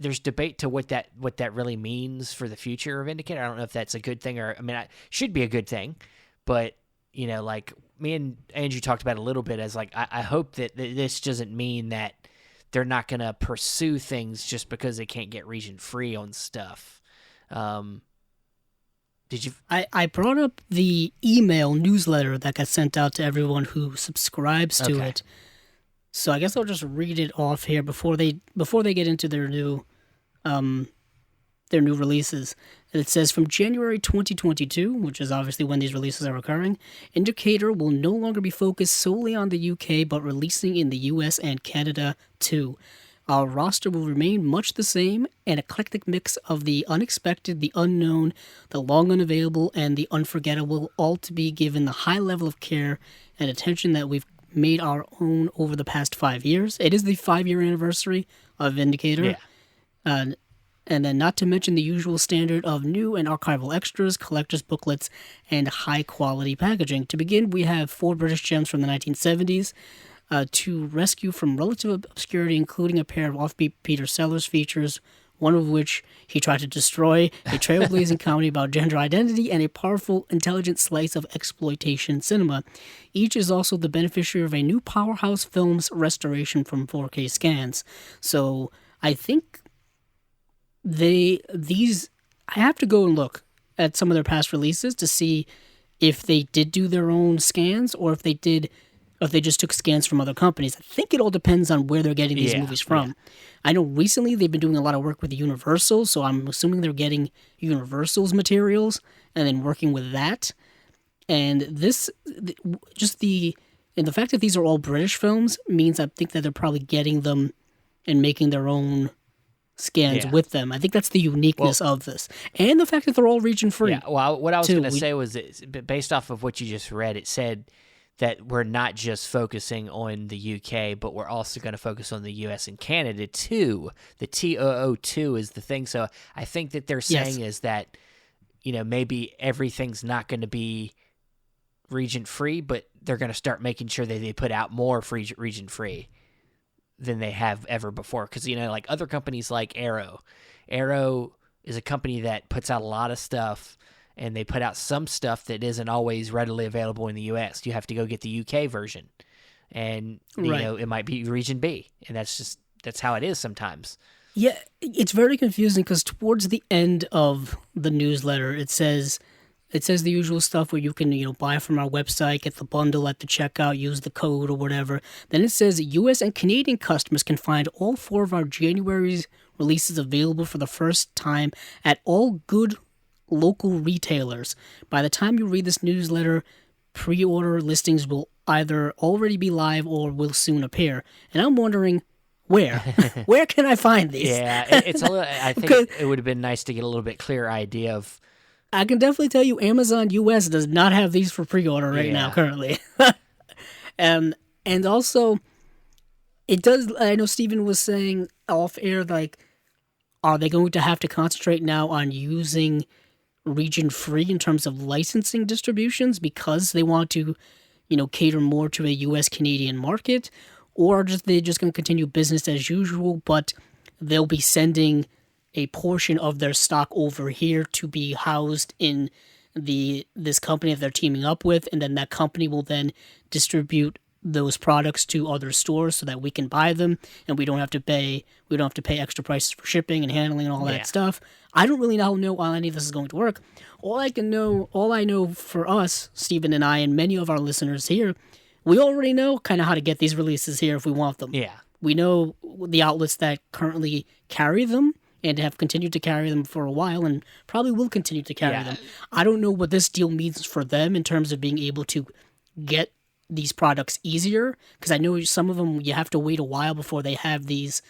Speaker 1: there's debate to what that really means for the future of Indicator. I don't know if that's a good thing or, it should be a good thing, but, like me and Andrew talked about a little bit as like, I hope that this doesn't mean that they're not going to pursue things just because they can't get region-free on stuff. Did you? I
Speaker 2: brought up the email newsletter that got sent out to everyone who subscribes to it. So I guess I'll just read it off here before they get into their new releases. It says, from January 2022, which is obviously when these releases are occurring, Indicator will no longer be focused solely on the UK, but releasing in the US and Canada too. Our roster will remain much the same, an eclectic mix of the unexpected, the unknown, the long unavailable, and the unforgettable, all to be given the high level of care and attention that we've made our own over the past 5 years. It is the 5-year anniversary of Indicator. Yeah. And then not to mention the usual standard of new and archival extras, collector's booklets, and high-quality packaging. To begin, we have 4 British gems from the 1970s, to rescue from relative obscurity, including a pair of offbeat Peter Sellers features, one of which he tried to destroy, a trailblazing comedy about gender identity, and a powerful, intelligent slice of exploitation cinema. Each is also the beneficiary of a new Powerhouse Films restoration from 4K scans. So I think I have to go and look at some of their past releases to see if they did do their own scans or if they just took scans from other companies. I think it all depends on where they're getting these movies from. Yeah. I know recently they've been doing a lot of work with Universal, so I'm assuming they're getting Universal's materials and then working with that. And the fact that these are all British films means I think that they're probably getting them and making their own scans with them. I think that's the uniqueness of this. And the fact that they're all region free.
Speaker 1: Yeah, well, what I was going to say was, based off of what you just read, it said that we're not just focusing on the UK, but we're also going to focus on the US and Canada too. The TOO2 is the thing. So I think that they're saying is that, maybe everything's not going to be region free, but they're going to start making sure that they put out more region free than they have ever before. Because, like other companies like Arrow is a company that puts out a lot of stuff, and they put out some stuff that isn't always readily available in the U.S. You have to go get the UK version, and it might be region B, and that's how it is sometimes.
Speaker 2: Yeah, it's very confusing because towards the end of the newsletter, it says the usual stuff where you can buy from our website, get the bundle at the checkout, use the code or whatever. Then it says U.S. and Canadian customers can find all 4 of our January's releases available for the first time at all good local retailers. By the time you read this newsletter, pre-order listings will either already be live or will soon appear. And I'm wondering, where? Where can I find these?
Speaker 1: Yeah, it's a little. I think it would have been nice to get a little bit clearer idea of.
Speaker 2: I can definitely tell you, Amazon US does not have these for pre-order right now currently. And also, it does. I know Steven was saying off air, like, are they going to have to concentrate now on using region free in terms of licensing distributions because they want to, cater more to a U.S. Canadian market, or they're just going to continue business as usual, but they'll be sending a portion of their stock over here to be housed in this company that they're teaming up with, and then that company will then distribute those products to other stores so that we can buy them and we don't have to pay extra prices for shipping and handling and all that stuff. I don't really know how any of this is going to work. All I know for us, Stephen and I, and many of our listeners here, we already know kind of how to get these releases here if we want them.
Speaker 1: Yeah.
Speaker 2: We know the outlets that currently carry them and have continued to carry them for a while and probably will continue to carry them. I don't know what this deal means for them in terms of being able to get these products easier, because I know some of them you have to wait a while before they have these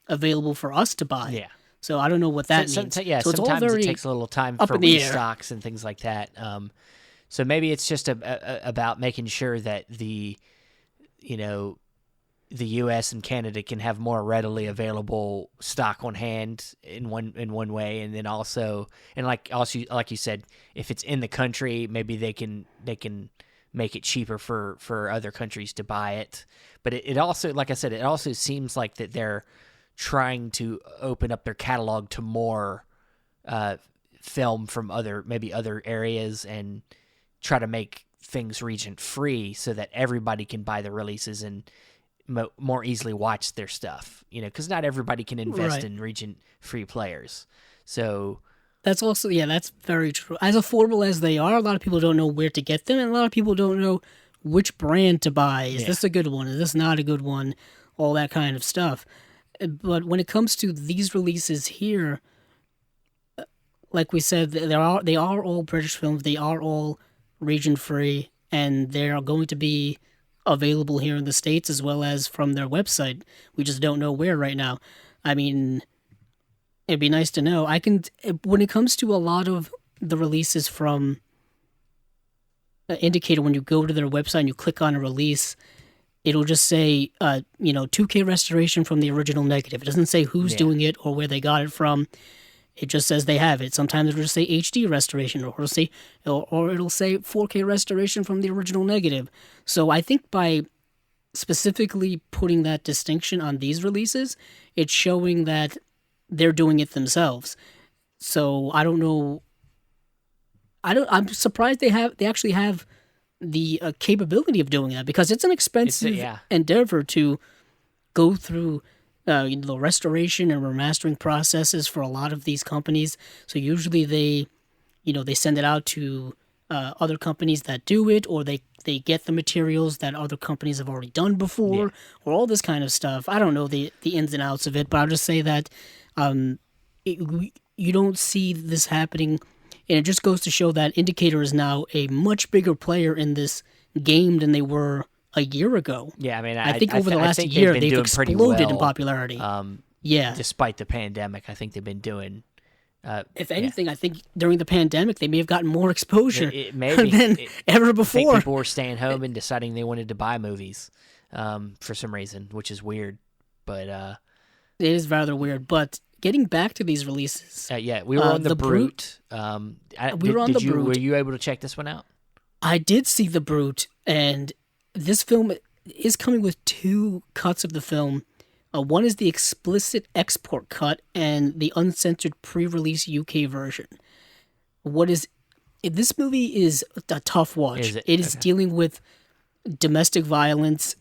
Speaker 2: available for us to buy.
Speaker 1: Yeah.
Speaker 2: So I don't know what that means.
Speaker 1: So it's
Speaker 2: all
Speaker 1: sometimes
Speaker 2: very
Speaker 1: it takes a little time for restocks and things like that. So maybe it's just about making sure that the U.S. and Canada can have more readily available stock on hand in one way, and then also like you said, if it's in the country, maybe they can make it cheaper for other countries to buy it. But it also, like I said, it also seems like that they're trying to open up their catalog to more film from other areas and try to make things region free so that everybody can buy the releases and more easily watch their stuff, because not everybody can invest in region free players. So
Speaker 2: that's also, that's very true. As affordable as they are, a lot of people don't know where to get them, and a lot of people don't know which brand to buy. Is this a good one? Is this not a good one? All that kind of stuff. But when it comes to these releases here, like we said, they are all British films. They are all region free, and they are going to be available here in the States as well as from their website. We just don't know where right now. I mean, it'd be nice to know. When it comes to a lot of the releases from Indicator, when you go to their website and you click on a release, it'll just say, 2K restoration from the original negative. It doesn't say who's doing it or where they got it from. It just says they have it. Sometimes it'll just say HD restoration, or it'll say 4K restoration from the original negative. So I think by specifically putting that distinction on these releases, it's showing that they're doing it themselves. So I don't know. I'm surprised they actually have the capability of doing that, because it's an expensive endeavor to go through the restoration and remastering processes for a lot of these companies. So usually they send it out to other companies that do it, or they get the materials that other companies have already done before, or all this kind of stuff. I don't know the ins and outs of it, but I'll just say that you don't see this happening, and it just goes to show that Indicator is now a much bigger player in this game than they were a year ago.
Speaker 1: Yeah, I mean,
Speaker 2: I think over the last year they've exploded in popularity.
Speaker 1: Despite the pandemic, I think they've been doing
Speaker 2: If anything, I think during the pandemic they may have gotten more exposure
Speaker 1: Maybe
Speaker 2: than ever
Speaker 1: I think
Speaker 2: before.
Speaker 1: people were staying home and deciding they wanted to buy movies for some reason, which is weird. But
Speaker 2: It is rather weird. But getting back to these releases,
Speaker 1: yeah, we were on the Brute.
Speaker 2: We were on The Brute.
Speaker 1: Were you able to check this one out?
Speaker 2: I did see The Brute, and this film is coming with two cuts of the film. One is the explicit export cut and the uncensored pre-release UK version. This movie is a tough watch.
Speaker 1: Is it?
Speaker 2: It is dealing with domestic violence,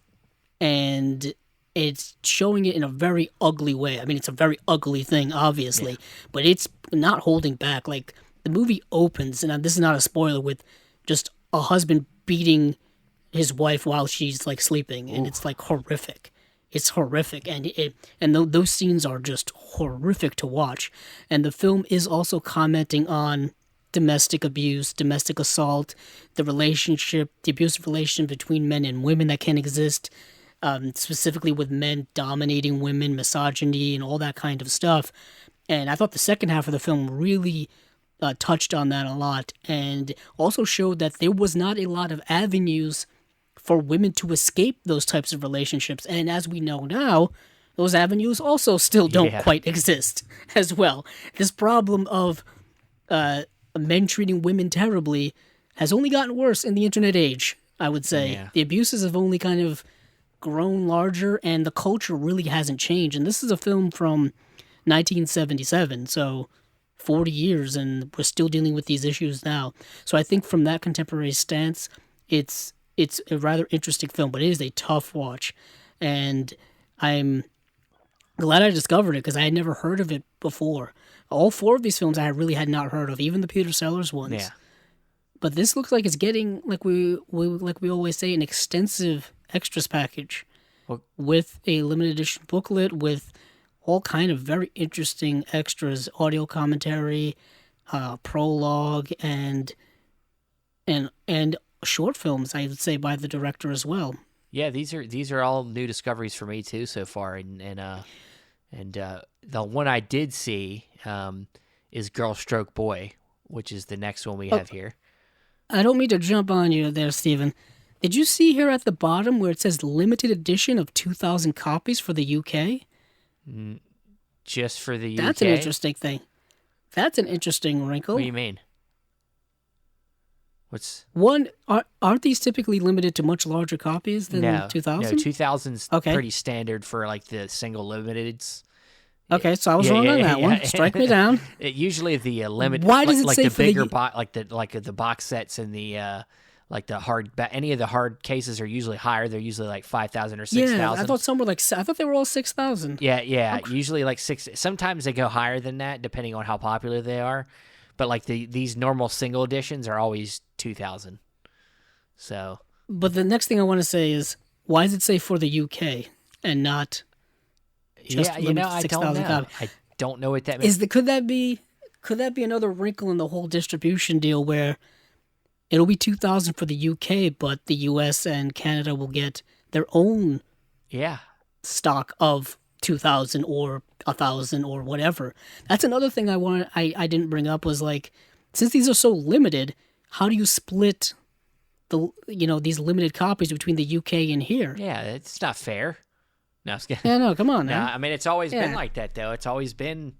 Speaker 2: and it's showing it in a very ugly way. I mean, it's a very ugly thing, obviously, but it's not holding back. Like, the movie opens, and this is not a spoiler, with just a husband beating his wife while she's like sleeping, and it's like horrific. It's horrific, and those scenes are just horrific to watch. And the film is also commenting on domestic abuse, domestic assault, the abusive relationship between men and women that can exist, specifically with men dominating women, misogyny, and all that kind of stuff. And I thought the second half of the film really touched on that a lot, and also showed that there was not a lot of avenues for women to escape those types of relationships. And as we know now, those avenues also still don't quite exist as well. This problem of men treating women terribly has only gotten worse in the internet age, I would say. Yeah. The abuses have only kind of grown larger, and the culture really hasn't changed. And this is a film from 1977, so 40 years, and we're still dealing with these issues now. So I think from that contemporary stance, it's a rather interesting film, but it is a tough watch. And I'm glad I discovered it, because I had never heard of it before. All four of these films I really had not heard of, even the Peter Sellers ones.
Speaker 1: Yeah.
Speaker 2: But this looks like it's getting, like we always say, an extensive extras package with a limited edition booklet with all kind of very interesting extras, audio commentary, prologue, and short films, I would say, by the director as well.
Speaker 1: Yeah, these are all new discoveries for me too so far, and the one I did see is Girl Stroke Boy, which is the next one we have here.
Speaker 2: I don't mean to jump on you there, Stephen. Did you see here at the bottom where it says limited edition of 2,000 copies for the UK?
Speaker 1: Just for the UK?
Speaker 2: That's an interesting thing. That's an interesting wrinkle.
Speaker 1: What do you mean?
Speaker 2: Aren't these typically limited to much larger copies than 2,000?
Speaker 1: No, 2,000's pretty standard for like the single limiteds.
Speaker 2: Okay, so I was wrong on that one. Strike me down.
Speaker 1: Usually the limited.
Speaker 2: Why does it
Speaker 1: like
Speaker 2: say
Speaker 1: the
Speaker 2: for
Speaker 1: bigger the box sets and the like the hard any of the hard cases are usually higher. They're usually like 5,000 or 6,000.
Speaker 2: Yeah, I thought some were I thought they were all 6,000.
Speaker 1: Yeah. Okay. Usually like 6. Sometimes they go higher than that depending on how popular they are. But like these normal single editions are always 2,000. So.
Speaker 2: But the next thing I want to say is, why does it say for the UK and not? Just
Speaker 1: I don't know. I don't know what that means.
Speaker 2: Could that be another wrinkle in the whole distribution deal where it'll be 2,000 for the UK, but the US and Canada will get their own stock of 2,000 or 1,000 or whatever. That's another thing I didn't bring up, was like, since these are so limited, how do you split these limited copies between the UK and here?
Speaker 1: Yeah, it's not fair. No,
Speaker 2: yeah, no, come on,
Speaker 1: no, I mean, it's always been like that, though. It's always been,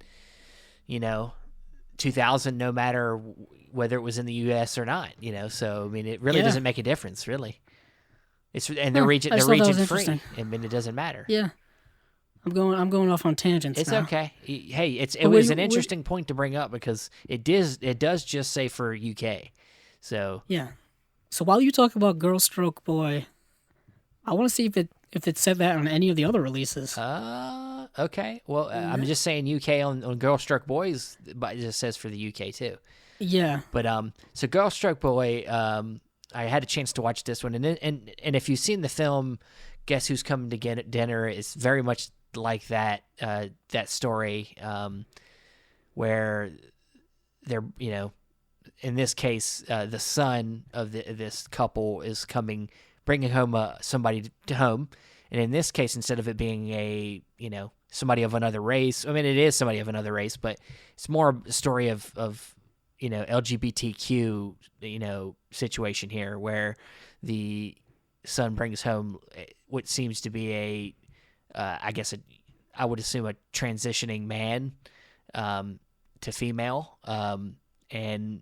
Speaker 1: 2,000, no matter whether it was in the U.S. or not. So I mean, it really doesn't make a difference, really. They're region free. I mean, it doesn't matter.
Speaker 2: Yeah, I'm going off on tangents.
Speaker 1: It's
Speaker 2: now.
Speaker 1: Okay. Hey, it was an interesting point to bring up, because it does just say for UK. So
Speaker 2: yeah. So while you talk about Girl Stroke Boy, I want to see if it said that on any of the other releases.
Speaker 1: Okay. Well, I'm just saying UK on Girl Stroke Boys, but it just says for the UK too.
Speaker 2: Yeah.
Speaker 1: But so Girl Stroke Boy, I had a chance to watch this one, and if you've seen the film, Guess Who's Coming to Get Dinner, it's very much like that story, where they're in this case, the son of this couple is bringing home somebody to home, and in this case, instead of it being a somebody of another race. I mean, it is somebody of another race, but it's more a story of LGBTQ, situation here where the son brings home what seems to be I would assume a transitioning man to female, and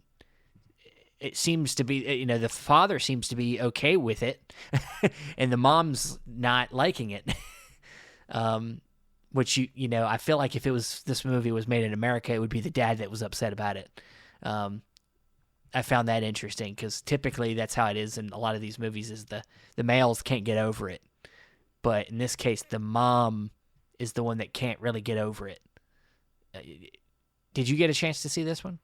Speaker 1: it seems to be, the father seems to be okay with it, and the mom's not liking it. Which I feel like if this movie was made in America, it would be the dad that was upset about it. I found that interesting because typically that's how it is in a lot of these movies is the males can't get over it. But in this case, the mom is the one that can't really get over it. Did you get a chance to see this one?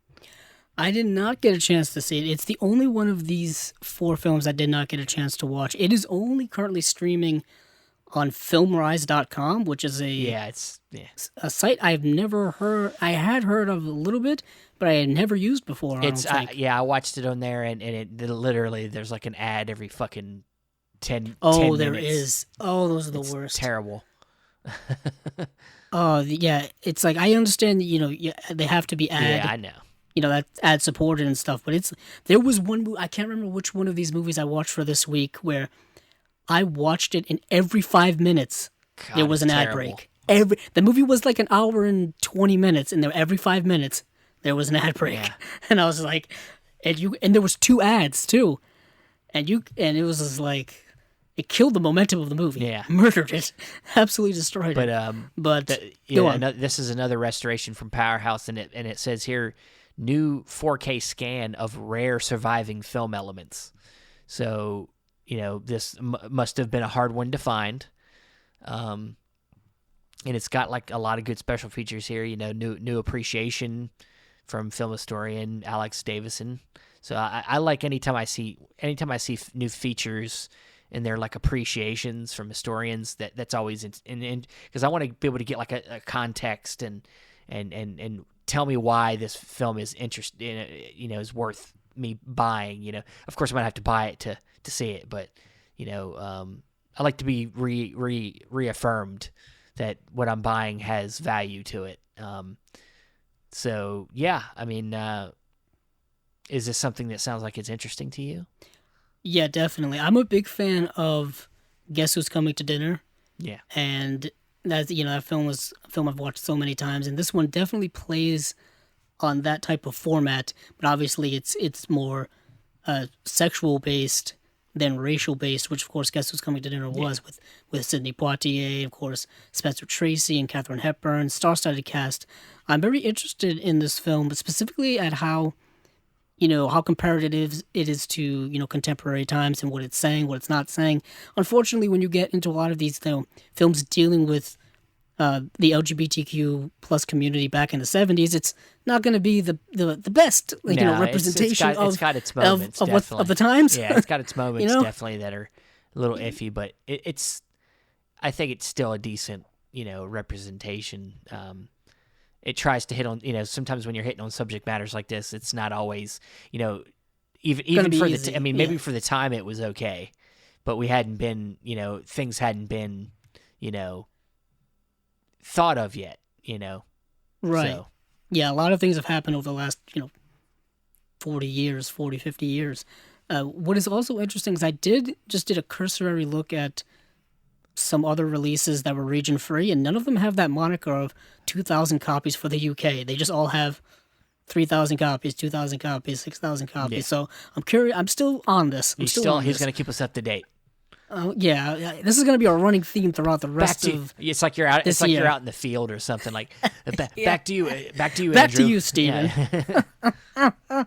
Speaker 2: I did not get a chance to see it. It's the only one of these 4 films I did not get a chance to watch. It is only currently streaming on filmrise.com, which is a site I've never heard. I had heard of a little bit, but I had never used before.
Speaker 1: I watched it on there, and it literally there's like an ad every fucking 10
Speaker 2: Oh,
Speaker 1: 10
Speaker 2: there
Speaker 1: minutes.
Speaker 2: is. Oh, those are the worst.
Speaker 1: Terrible.
Speaker 2: Oh, yeah. It's like I understand that they have to be ad.
Speaker 1: Yeah, I know.
Speaker 2: That's ad supported and stuff. But there was one. I can't remember which one of these movies I watched for this week where I watched it, and every 5 minutes there was an ad break. The movie was like an hour and 20 minutes, and every 5 minutes there was an ad break. Yeah. And I was like, and there was 2 ads too, and it was just like it killed the momentum of the movie.
Speaker 1: Yeah,
Speaker 2: murdered it, absolutely destroyed it. But
Speaker 1: this is another restoration from Powerhouse, and it says here, new 4K scan of rare surviving film elements. So. This must have been a hard one to find. And it's got like a lot of good special features here, new appreciation from film historian Alex Davison. So I like anytime I see new features and they're like appreciations from historians, that's always in because I want to be able to get like a context and tell me why this film is is worth me buying. Of course I might have to buy it to see it, but I like to be reaffirmed that what I'm buying has value to it. So yeah, I mean, is this something that sounds like it's interesting to you?
Speaker 2: Yeah, definitely. I'm a big fan of Guess Who's Coming to Dinner.
Speaker 1: Yeah,
Speaker 2: and that film was a film I've watched so many times, and this one definitely plays on that type of format. But obviously, it's more sexual based than racial based, which of course Guess Who's Coming to Dinner was, with Sidney Poitier, of course Spencer Tracy and Katharine Hepburn, star-studded cast. I'm very interested in this film, but specifically at how comparative it is to contemporary times and what it's saying, what it's not saying. Unfortunately, when you get into a lot of these films dealing with the LGBTQ plus community back in the 70s, it's not going to be the best representation
Speaker 1: it's got its moments,
Speaker 2: of the times.
Speaker 1: Yeah, it's got its moments definitely that are a little iffy, but I think it's still a decent representation. It tries to hit on sometimes when you're hitting on subject matters like this, it's not always even for the maybe for the time it was okay, but we hadn't been things hadn't been thought of yet,
Speaker 2: Right.
Speaker 1: So.
Speaker 2: Yeah, a lot of things have happened over the last, 50 years. What is also interesting is I did a cursory look at some other releases that were region free, and none of them have that moniker of 2,000 copies for the UK. They just all have 3,000 copies, 2,000 copies, 6,000 copies. Yeah. So I'm curious. I'm still on this. He's going
Speaker 1: to keep us up to date.
Speaker 2: Yeah, this is going to be a running theme throughout the rest of.
Speaker 1: It's like you're out. It's like you're out in the field or something. Like back to you. Back to you.
Speaker 2: Back
Speaker 1: Andrew.
Speaker 2: to you, Steven.
Speaker 1: Yeah.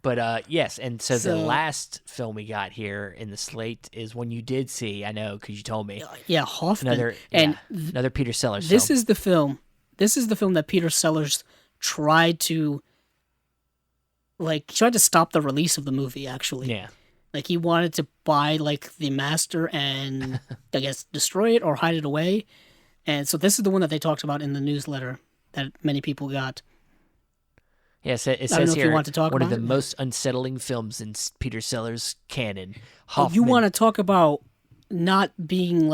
Speaker 1: But yes, and so the last film we got here in the slate is one you did see. I know because you told me.
Speaker 2: Yeah, Hoffman.
Speaker 1: Another Peter Sellers.
Speaker 2: This is the film. This is the film that Peter Sellers tried to stop the release of the movie. Actually.
Speaker 1: Yeah.
Speaker 2: Like, he wanted to buy, the master and, I guess, destroy it or hide it away. And so this is the one that they talked about in the newsletter that many people got.
Speaker 1: Yes, it says here, one of the most unsettling films in Peter Sellers' canon. Hoffman.
Speaker 2: Oh, you want to talk about not being,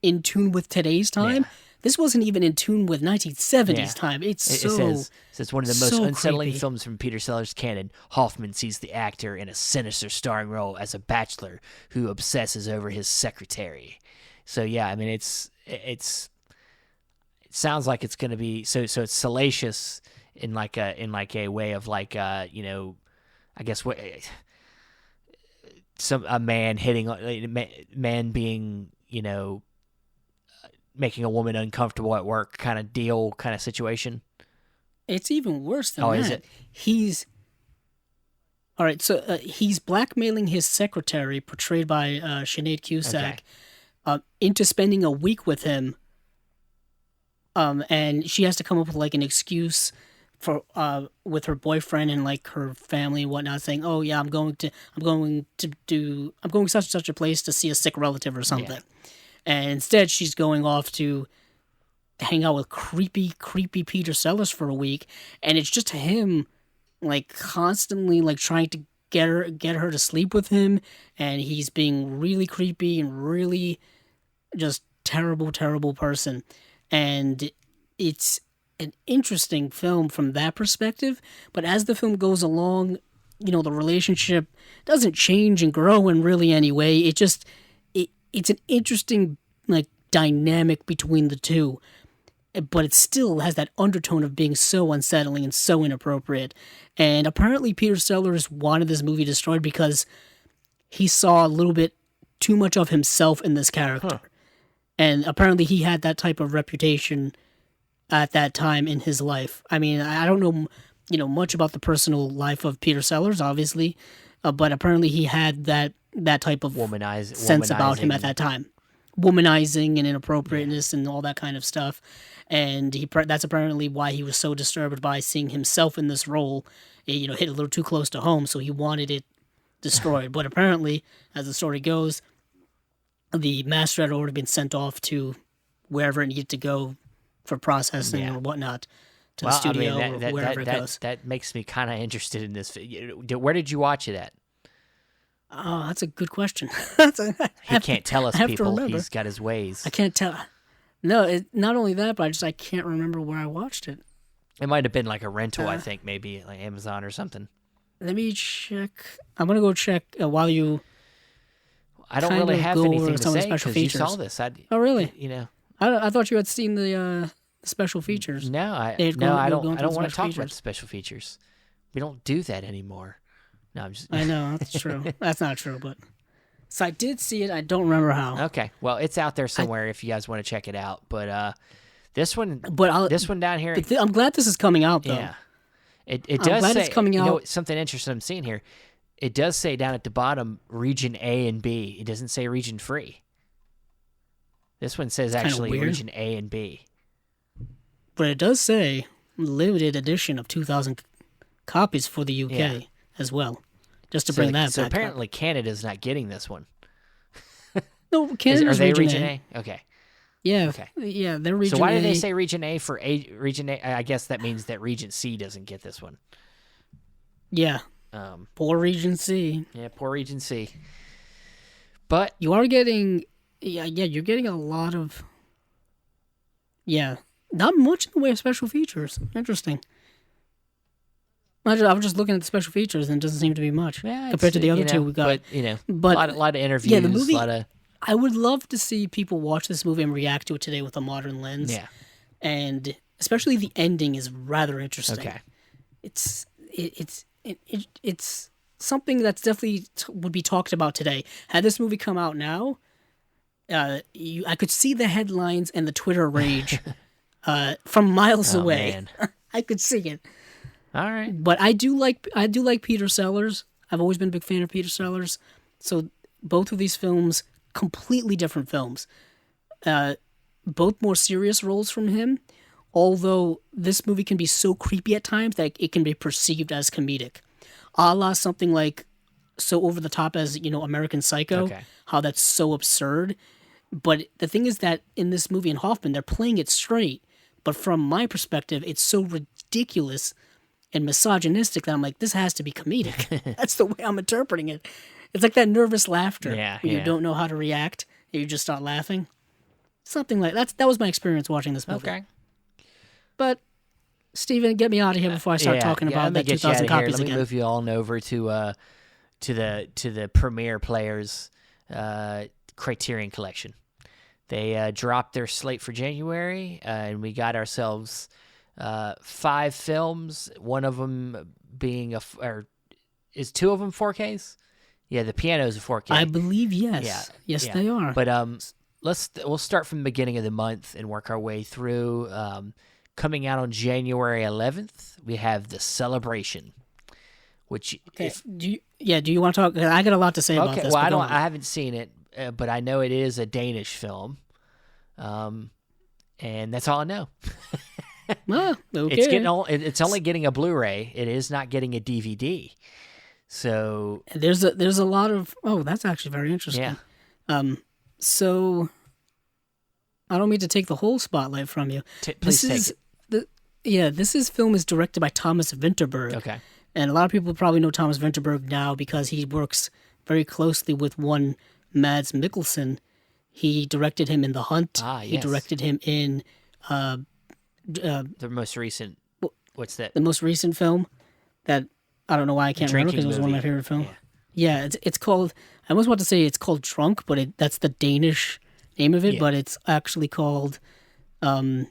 Speaker 2: in tune with today's time?
Speaker 1: Yeah.
Speaker 2: this wasn't even in tune with 1970s
Speaker 1: Yeah.
Speaker 2: time. It's
Speaker 1: It
Speaker 2: so
Speaker 1: says it's one of the most
Speaker 2: so
Speaker 1: unsettling
Speaker 2: creepy.
Speaker 1: films from Peter Sellers' canon. Hoffman sees the actor in a sinister starring role as a bachelor who obsesses over his secretary. So yeah, I mean it sounds like it's going to be so it's salacious in like a way of like you know, I guess what a man hitting man being, you know, making a woman uncomfortable at work kind of deal, kind of situation.
Speaker 2: It's even worse than that.
Speaker 1: Is it?
Speaker 2: He's all right. So he's blackmailing his secretary, portrayed by Sinead Cusack, into spending a week with him. And she has to come up with like an excuse for with her boyfriend and like her family and whatnot, saying, "Oh yeah, I'm going such and such a place to see a sick relative or something." Yeah. And instead, she's going off to hang out with creepy Peter Sellers for a week, and it's just him, like constantly like trying to get her to sleep with him, and he's being really creepy and really just terrible person. And it's an interesting film from that perspective, but as the film goes along, you know, the relationship doesn't change and grow in really any way. It just it's an interesting like dynamic between the two, but it still has that undertone of being so unsettling and so inappropriate. And apparently Peter Sellers wanted this movie destroyed because he saw a little bit too much of himself in this character. And apparently he had that type of reputation at that time in his life. I mean, I don't know, you know, much about the personal life of Peter Sellers, obviously, but apparently he had that type of sense about him at that time. Womanizing and inappropriateness and all that kind of stuff. And that's apparently why he was so disturbed by seeing himself in this role. It, you know, hit a little too close to home, so he wanted it destroyed. But apparently, as the story goes, the master had already been sent off to wherever it needed to go for processing or whatnot, to the studio or wherever it goes.
Speaker 1: That makes me kind of interested in this. Where did you watch it at?
Speaker 2: Oh, that's a good question.
Speaker 1: He can't tell us, people. He's got his ways.
Speaker 2: I can't tell. No, not only that, but I can't remember where I watched it.
Speaker 1: It might have been like a rental, I think, maybe like Amazon or something.
Speaker 2: Let me check. I'm going to go check while you...
Speaker 1: I don't really have anything to say because you saw this.
Speaker 2: Oh, really?
Speaker 1: You know,
Speaker 2: I thought you had seen the special features.
Speaker 1: No, I don't want to talk about the special features. We don't do that anymore. No, I'm just...
Speaker 2: I know, that's true. That's not true, but... So I did see it. I don't remember how.
Speaker 1: Okay, well, it's out there somewhere if you guys want to check it out. But this one down here...
Speaker 2: I'm glad this is coming out, though.
Speaker 1: Yeah. It does say...
Speaker 2: It's coming out.
Speaker 1: You know, something interesting I'm seeing here. It does say down at the bottom, Region A and B. It doesn't say Region Free. This one says actually Region A and B.
Speaker 2: But it does say limited edition of 2,000 copies for the UK as well. Just to bring that back.
Speaker 1: So apparently Canada's not getting this one.
Speaker 2: No, Canada's
Speaker 1: Region A. Okay.
Speaker 2: Yeah.
Speaker 1: Okay.
Speaker 2: Yeah, they're Region A.
Speaker 1: So why did they say Region A for Region A? I guess that means that Region C doesn't get this one.
Speaker 2: Yeah. Poor Region C.
Speaker 1: Yeah, poor Region C. But
Speaker 2: you are getting, you're getting a lot of, not much in the way of special features. Interesting. I was just looking at the special features, and it doesn't seem to be much compared to the other two we got.
Speaker 1: But a lot of interviews. Yeah, the movie.
Speaker 2: I would love to see people watch this movie and react to it today with a modern lens.
Speaker 1: Yeah,
Speaker 2: and especially the ending is rather interesting.
Speaker 1: Okay,
Speaker 2: it's something that's definitely would be talked about today. Had this movie come out now, I could see the headlines and the Twitter rage from miles away.
Speaker 1: Man.
Speaker 2: I could see it.
Speaker 1: All right,
Speaker 2: but I do like Peter Sellers. I've always been a big fan of Peter Sellers. So both of these films, completely different films. Both more serious roles from him. Although this movie can be so creepy at times that it can be perceived as comedic, a la something like so over the top as American Psycho.
Speaker 1: Okay.
Speaker 2: How that's so absurd. But the thing is that in this movie in Hoffman, they're playing it straight. But from my perspective, it's so ridiculous and misogynistic that I'm like, this has to be comedic. That's the way I'm interpreting it. It's like that nervous laughter.
Speaker 1: Yeah,
Speaker 2: where you don't know how to react and you just start laughing. something like that was my experience watching this movie.
Speaker 1: Okay.
Speaker 2: But Steven, get me out of here before I start talking about that 2,000 copies
Speaker 1: Let
Speaker 2: again.
Speaker 1: me move you on over to the Premiere Players Criterion Collection. They dropped their slate for January, and we got ourselves 5 films. One of them being is 2 of them 4Ks? Yeah, the piano's a 4K.
Speaker 2: I believe yes.
Speaker 1: Yeah,
Speaker 2: yes, they are.
Speaker 1: But we'll start from the beginning of the month and work our way through. Coming out on January 11th, we have The Celebration, which
Speaker 2: do you want to talk? I got a lot to say about this.
Speaker 1: Well, I haven't seen it, but I know it is a Danish film, and that's all I know.
Speaker 2: Well, okay.
Speaker 1: It's only getting a Blu-ray. It is not getting a DVD. So
Speaker 2: there's a lot of that's actually very interesting.
Speaker 1: Yeah.
Speaker 2: So I don't mean to take the whole spotlight from you.
Speaker 1: Please take it.
Speaker 2: This film is directed by Thomas Vinterberg.
Speaker 1: Okay.
Speaker 2: And a lot of people probably know Thomas Vinterberg now because he works very closely with one Mads Mikkelsen. He directed him in The Hunt.
Speaker 1: Yes.
Speaker 2: He directed him in
Speaker 1: the most recent. What's that?
Speaker 2: The most recent film that I don't know why I can't remember because it was one of my favorite films. Yeah, it's called. I almost want to say it's called Drunk, but that's the Danish name of it. Yeah. But it's actually called Another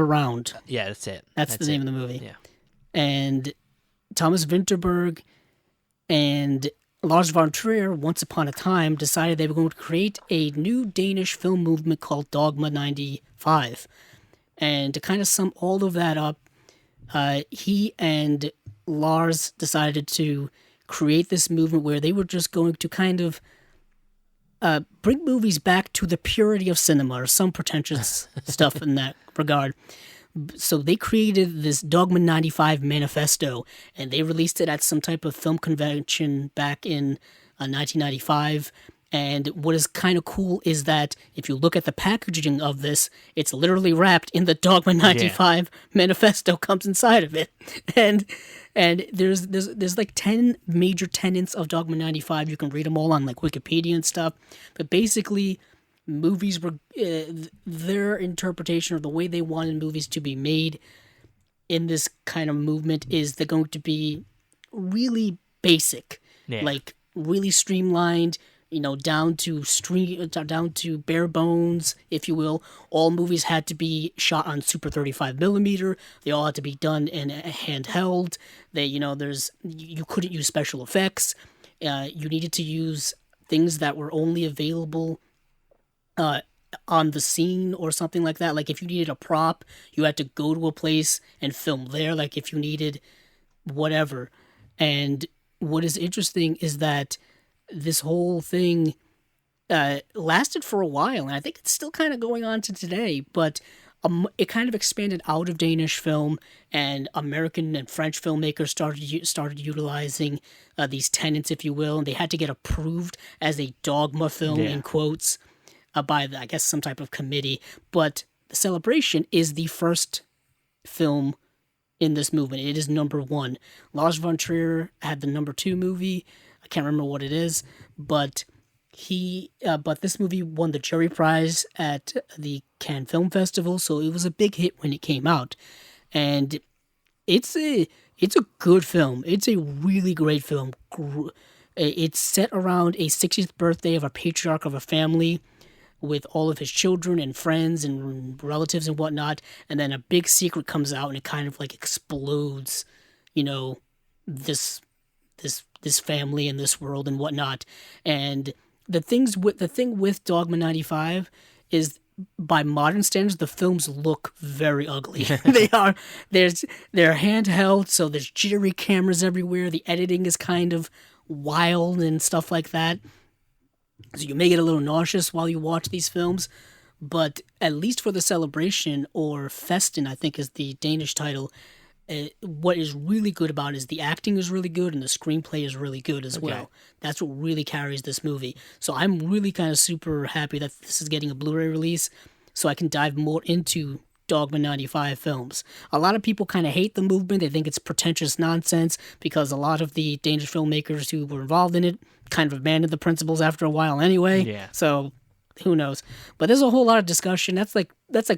Speaker 2: Round.
Speaker 1: Yeah, that's it.
Speaker 2: That's the name of the movie.
Speaker 1: Yeah.
Speaker 2: And Thomas Vinterberg and Lars von Trier, once upon a time, decided they were going to create a new Danish film movement called Dogma 95. And to kind of sum all of that up, he and Lars decided to create this movement where they were just going to kind of bring movies back to the purity of cinema, or some pretentious stuff in that regard. So they created this Dogma 95 manifesto, and they released it at some type of film convention back in 1995. And what is kind of cool is that if you look at the packaging of this, it's literally wrapped in the Dogma 95 manifesto comes inside of it. And there's like 10 major tenets of Dogma 95. You can read them all on like Wikipedia and stuff. But basically, movies were their interpretation of the way they wanted movies to be made in this kind of movement is they're going to be really basic, like really streamlined. Down to bare bones, if you will. All movies had to be shot on Super 35 millimeter. They all had to be done in a handheld. You couldn't use special effects. You needed to use things that were only available on the scene or something like that. Like if you needed a prop, you had to go to a place and film there. Like if you needed whatever. And what is interesting is that this whole thing lasted for a while, and I think it's still kind of going on to today, but it kind of expanded out of Danish film, and American and French filmmakers started utilizing these tenets, if you will, and they had to get approved as a dogma film, in quotes, by, I guess, some type of committee. But The Celebration is the first film in this movement. It is number 1. Lars von Trier had the number 2 movie. I can't remember what it is, but this movie won the jury prize at the Cannes Film Festival, so it was a big hit when it came out. And it's a good film. It's a really great film. It's set around a 60th birthday of a patriarch of a family with all of his children and friends and relatives and whatnot, and then a big secret comes out and it kind of like explodes, this family and this world and whatnot. And the thing with Dogma 95 is, by modern standards, the films look very ugly. They're handheld, so there's jittery cameras everywhere. The editing is kind of wild and stuff like that. So you may get a little nauseous while you watch these films. But at least for The Celebration, or Festen, I think is the Danish title, what is really good about it is the acting is really good and the screenplay is really good as well. That's what really carries this movie. So I'm really kind of super happy that this is getting a Blu-ray release so I can dive more into Dogma 95 films. A lot of people kind of hate the movement. They think it's pretentious nonsense because a lot of the Danish filmmakers who were involved in it kind of abandoned the principles after a while anyway.
Speaker 1: Yeah.
Speaker 2: So who knows? But there's a whole lot of discussion. That's like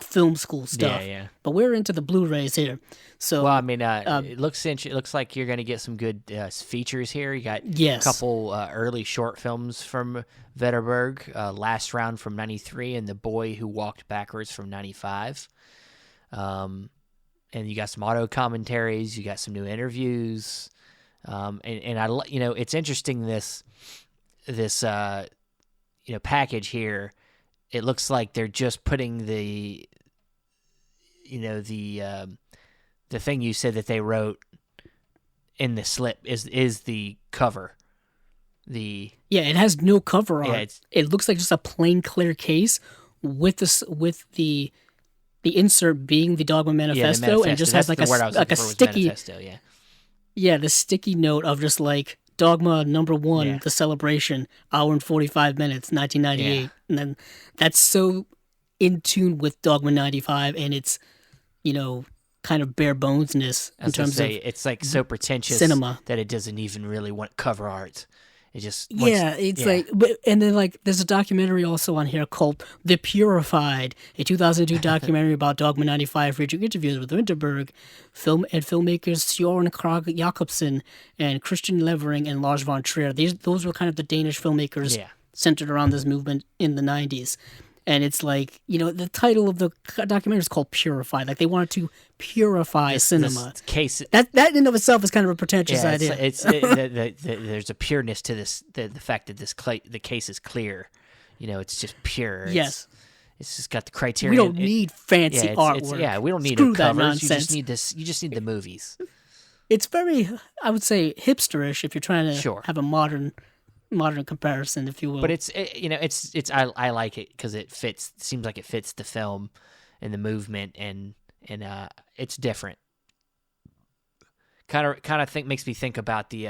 Speaker 2: film school stuff.
Speaker 1: Yeah.
Speaker 2: But we're into the Blu-rays here. So
Speaker 1: Well, I mean, it looks like you're going to get some good features here. You got
Speaker 2: yes.
Speaker 1: a couple early short films from Vetterberg, Last Round from '93, and The Boy Who Walked Backwards from '95. And you got some auto commentaries. You got some new interviews. And it's interesting this package here. It looks like they're just putting the thing you said that they wrote in the slip is the cover. It
Speaker 2: has no cover art. It looks like just a plain clear case with the insert being the Dogma Manifesto, and just has like a sticky
Speaker 1: manifesto,
Speaker 2: the sticky note of just like Dogma #1, the celebration, hour and 45 minutes, 1998, and then that's so in tune with Dogma 95 and its kind of bare bonesness in terms of
Speaker 1: it's like so pretentious
Speaker 2: cinema
Speaker 1: that it doesn't even really want cover art. It just
Speaker 2: and then like there's a documentary also on here called The Purified, a 2002 documentary about Dogma 95 featuring interviews with Winterberg, filmmakers Søren Krag Jacobsen and Christian Levering and Lars von Trier. Those were kind of the Danish filmmakers centered around this movement in the 90s. And it's like, the title of the documentary is called Purified. Like they wanted to purify cinema.
Speaker 1: This case,
Speaker 2: that in of itself is kind of a pretentious idea.
Speaker 1: There's a pureness to this. The fact that the case is clear. It's just pure.
Speaker 2: Yes.
Speaker 1: It's just got the Criterion.
Speaker 2: We don't need fancy artwork.
Speaker 1: We don't need
Speaker 2: Screw
Speaker 1: a
Speaker 2: that
Speaker 1: covers.
Speaker 2: nonsense.
Speaker 1: You just need this. You just need the movies.
Speaker 2: It's very, I would say, hipsterish if you're trying to have a modern comparison, if you will.
Speaker 1: But I like it because it fits. Seems like it fits the film and the movement, and it's different. Kind of makes me think about the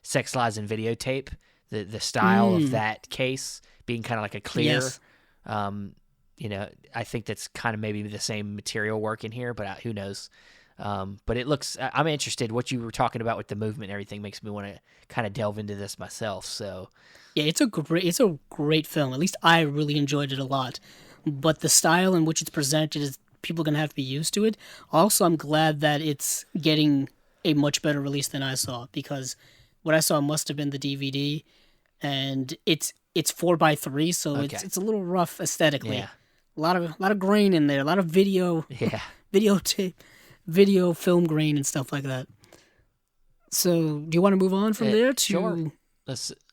Speaker 1: Sex, Lies, and Videotape. The style of that case being kind of like a clear.
Speaker 2: Yes.
Speaker 1: I think that's kind of maybe the same material working here, but who knows? But it looks. I'm interested. What you were talking about with the movement and everything makes me want to kind of delve into this myself. So,
Speaker 2: yeah, it's a great film. At least I really enjoyed it a lot. But the style in which it's presented is people are gonna have to be used to it. Also, I'm glad that it's getting a much better release than I saw, because what I saw must have been the DVD, and it's 4:3, so it's a little rough aesthetically.
Speaker 1: Yeah.
Speaker 2: A lot of grain in there, a lot of videotape. Video film grain and stuff like that. So, do you want to move on from there to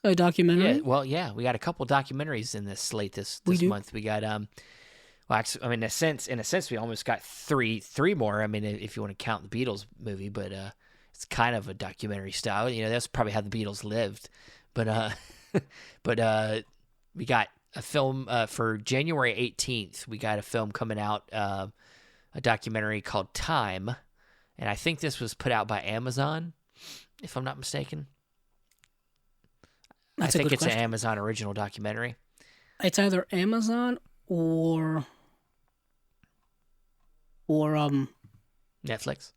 Speaker 2: a documentary?
Speaker 1: Yeah, we got a couple documentaries in this slate this month. We got actually, I mean, in a sense, we almost got three more. I mean, if you want to count the Beatles movie, but it's kind of a documentary style. That's probably how the Beatles lived. But we got a film for January 18th. We got a film coming out. A documentary called Time, and I think this was put out by Amazon, if I'm not mistaken. I think it's an Amazon original documentary.
Speaker 2: It's either Amazon or
Speaker 1: Netflix.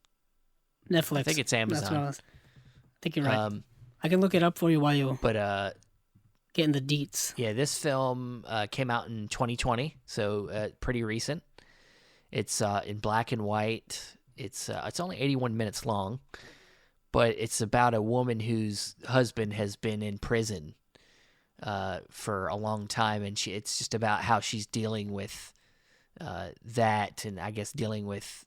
Speaker 2: I
Speaker 1: think it's Amazon.
Speaker 2: I think you're right. I can look it up for you while you getting the deets.
Speaker 1: Yeah, this film came out in 2020, so pretty recent. It's in black and white. It's only 81 minutes long, but it's about a woman whose husband has been in prison for a long time, and it's just about how she's dealing with that, and I guess dealing with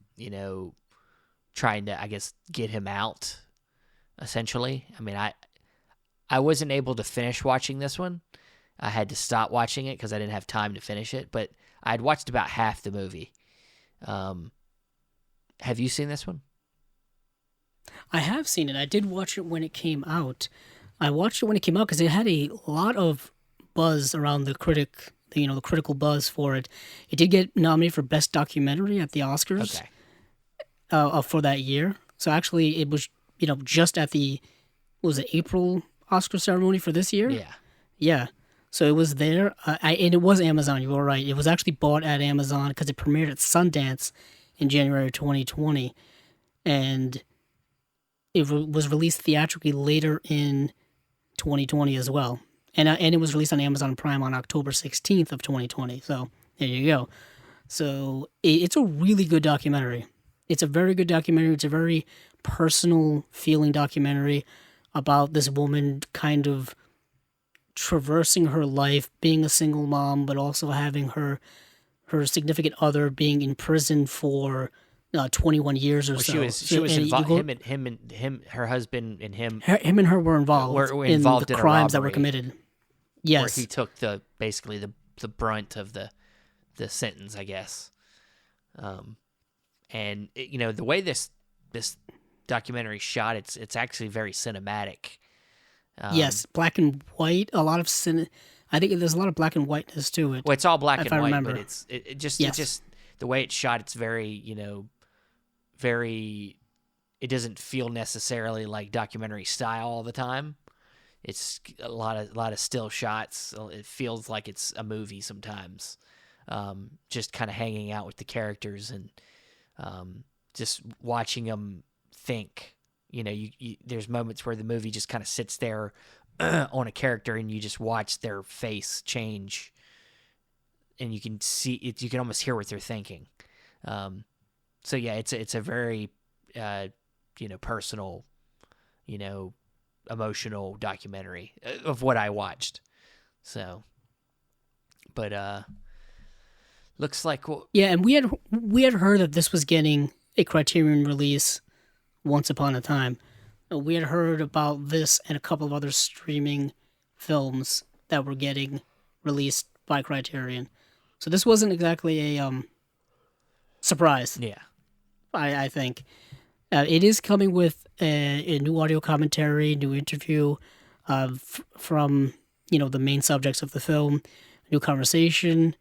Speaker 1: trying to get him out. Essentially, I mean, I wasn't able to finish watching this one. I had to stop watching it because I didn't have time to finish it, but I'd watched about half the movie. Have you seen this one?
Speaker 2: I have seen it. I did watch it when it came out. I watched it when it came out because it had a lot of buzz around the critical buzz for it. It did get nominated for Best Documentary at the Oscars for that year. So actually, it was just at the April Oscar ceremony for this year. Yeah. So it was there, and it was Amazon. You were right. It was actually bought at Amazon because it premiered at Sundance in January 2020, and it was released theatrically later in 2020 as well. and it was released on Amazon Prime on October 16th of 2020. So there you go. So it's a really good documentary. It's a very good documentary. It's a very personal feeling documentary about this woman kind of traversing her life, being a single mom, but also having her significant other being in prison for 21 years or so.
Speaker 1: She was involved. Her husband and him.
Speaker 2: Him and her were involved, in the crimes that were committed. Yes,
Speaker 1: where he took basically the brunt of the sentence, I guess. And the way this documentary shot, it's actually very cinematic.
Speaker 2: Yes, black and white. I think there's a lot of black and whiteness to it.
Speaker 1: Well, it's all black and white,
Speaker 2: remember.
Speaker 1: but it just the way it's shot. It's very very. It doesn't feel necessarily like documentary style all the time. It's a lot of still shots. It feels like it's a movie sometimes. Just kind of hanging out with the characters and just watching them think. There's moments where the movie just kind of sits there on a character and you just watch their face change, and you can see it. You can almost hear what they're thinking. So yeah, it's a very personal, emotional documentary of what I watched. So, but looks like
Speaker 2: and we had heard that this was getting a Criterion release once upon a time. We had heard about this and a couple of other streaming films that were getting released by Criterion. So this wasn't exactly a surprise.
Speaker 1: Yeah,
Speaker 2: I think. It is coming with a new audio commentary, new interview from the main subjects of the film, new conversation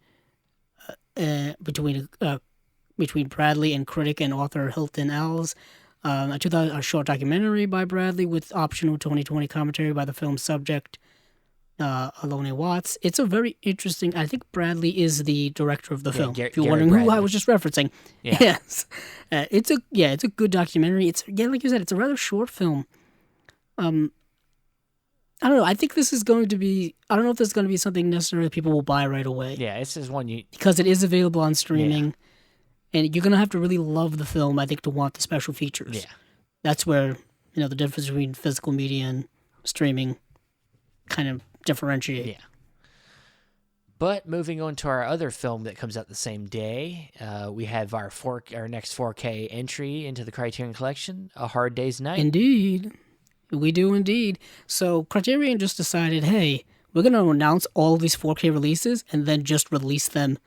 Speaker 2: between Bradley and critic and author Hilton Als, a short documentary by Bradley with optional 2020 commentary by the film's subject, Alone Watts. It's a very interesting. I think Bradley is the director of the film. If you're wondering who I was just referencing, yes, it's a good documentary. It's like you said, it's a rather short film. I don't know. I think this is going to be. I don't know if this is going to be something necessarily people will buy right away.
Speaker 1: Yeah, this is one
Speaker 2: because it is available on streaming, and you're going to have to really love the film, I think, to want the special features.
Speaker 1: Yeah,
Speaker 2: that's where the difference between physical media and streaming kind of differentiate.
Speaker 1: Yeah. But moving on to our other film that comes out the same day, we have our next 4K entry into the Criterion Collection, A Hard Day's Night.
Speaker 2: Indeed. We do indeed. So Criterion just decided, hey, we're going to announce all of these 4K releases and then just release them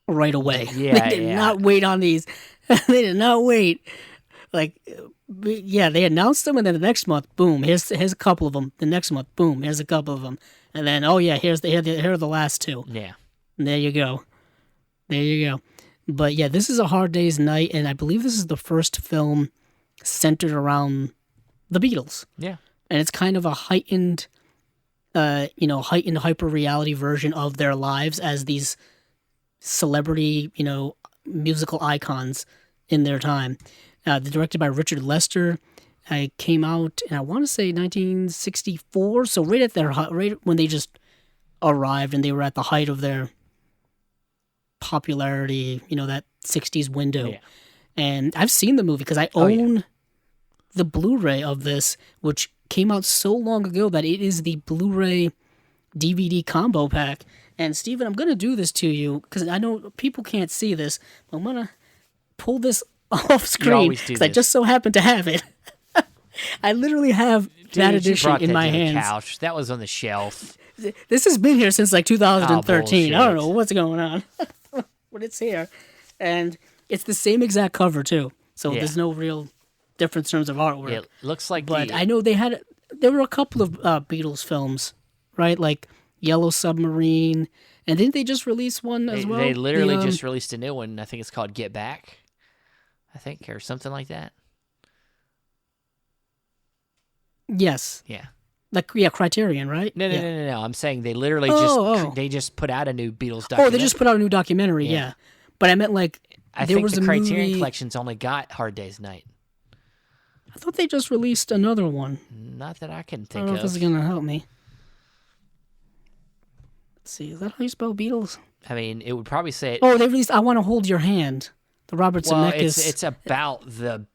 Speaker 2: right away.
Speaker 1: Yeah,
Speaker 2: they did not wait on these. They did not wait. They announced them, and then the next month, boom, here's a couple of them. The next month, boom, here's a couple of them. And then, here are the last two.
Speaker 1: Yeah.
Speaker 2: And there you go. But yeah, this is A Hard Day's Night, and I believe this is the first film centered around the Beatles.
Speaker 1: Yeah.
Speaker 2: And it's kind of a heightened hyper-reality version of their lives as these celebrity, musical icons in their time. Directed by Richard Lester. Came out, and I want to say 1964, so right when they just arrived and they were at the height of their popularity, that 60s window.
Speaker 1: Yeah.
Speaker 2: And I've seen the movie because I own the Blu-ray of this, which came out so long ago that it is the Blu-ray DVD combo pack. And Steven, I'm going to do this to you because I know people can't see this, but I'm going to pull this off screen because I just so happen to have it. I literally have that edition in my hands.
Speaker 1: Couch. That was on the shelf.
Speaker 2: This has been here since 2013.
Speaker 1: Oh,
Speaker 2: I don't know what's going on, but it's here, and it's the same exact cover too. So there's no real difference in terms of artwork.
Speaker 1: It looks like,
Speaker 2: but I know there were a couple of Beatles films, right? Like Yellow Submarine, and didn't they just release one as well?
Speaker 1: They literally just released a new one. I think it's called Get Back. I think, or something like that.
Speaker 2: Yes.
Speaker 1: Yeah.
Speaker 2: Criterion, right?
Speaker 1: No. I'm saying they literally they just put out a new Beatles documentary.
Speaker 2: Oh, they just put out a new documentary, yeah. But I meant
Speaker 1: I think the Criterion Collection's only got Hard Day's Night.
Speaker 2: I thought they just released another one.
Speaker 1: Not that I can think of.
Speaker 2: I don't know if this is going to help me. Let's see, is that how you spell Beatles?
Speaker 1: I mean, it would probably say.
Speaker 2: Oh, they released "I Want to Hold Your Hand." The Robert
Speaker 1: Well,
Speaker 2: Zemeckis.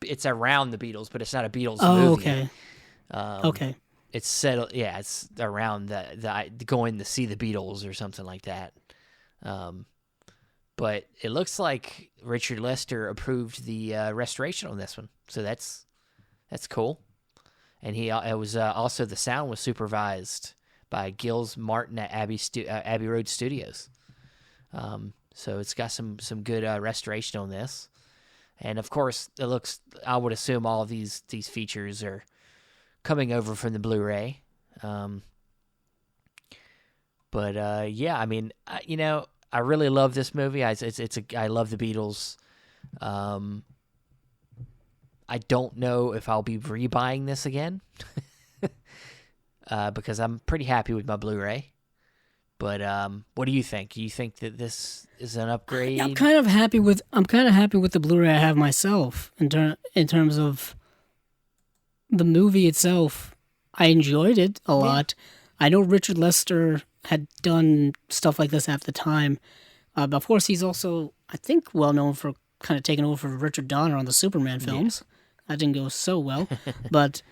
Speaker 1: it's around the Beatles, but it's not a Beatles
Speaker 2: Oh,
Speaker 1: movie.
Speaker 2: okay. Okay.
Speaker 1: It's settled. Yeah, it's around the going to see the Beatles or something like that. But it looks like Richard Lester approved the restoration on this one, so that's cool. And it was also the sound was supervised by Gilles Martin at Abbey Road Studios. So it's got some good restoration on this, and of course it looks. I would assume all of these features are coming over from the Blu-ray. But yeah, I mean, I really love this movie. I love the Beatles. I don't know if I'll be rebuying this again because I'm pretty happy with my Blu-ray. But what do you think? Do you think that this is an upgrade?
Speaker 2: Yeah, I'm kind of happy with the Blu-ray I have myself in terms of the movie itself. I enjoyed it a lot. I know Richard Lester had done stuff like this at the time. But of course, he's also, I think, well known for kind of taking over for Richard Donner on the Superman films. Yeah. That didn't go so well, but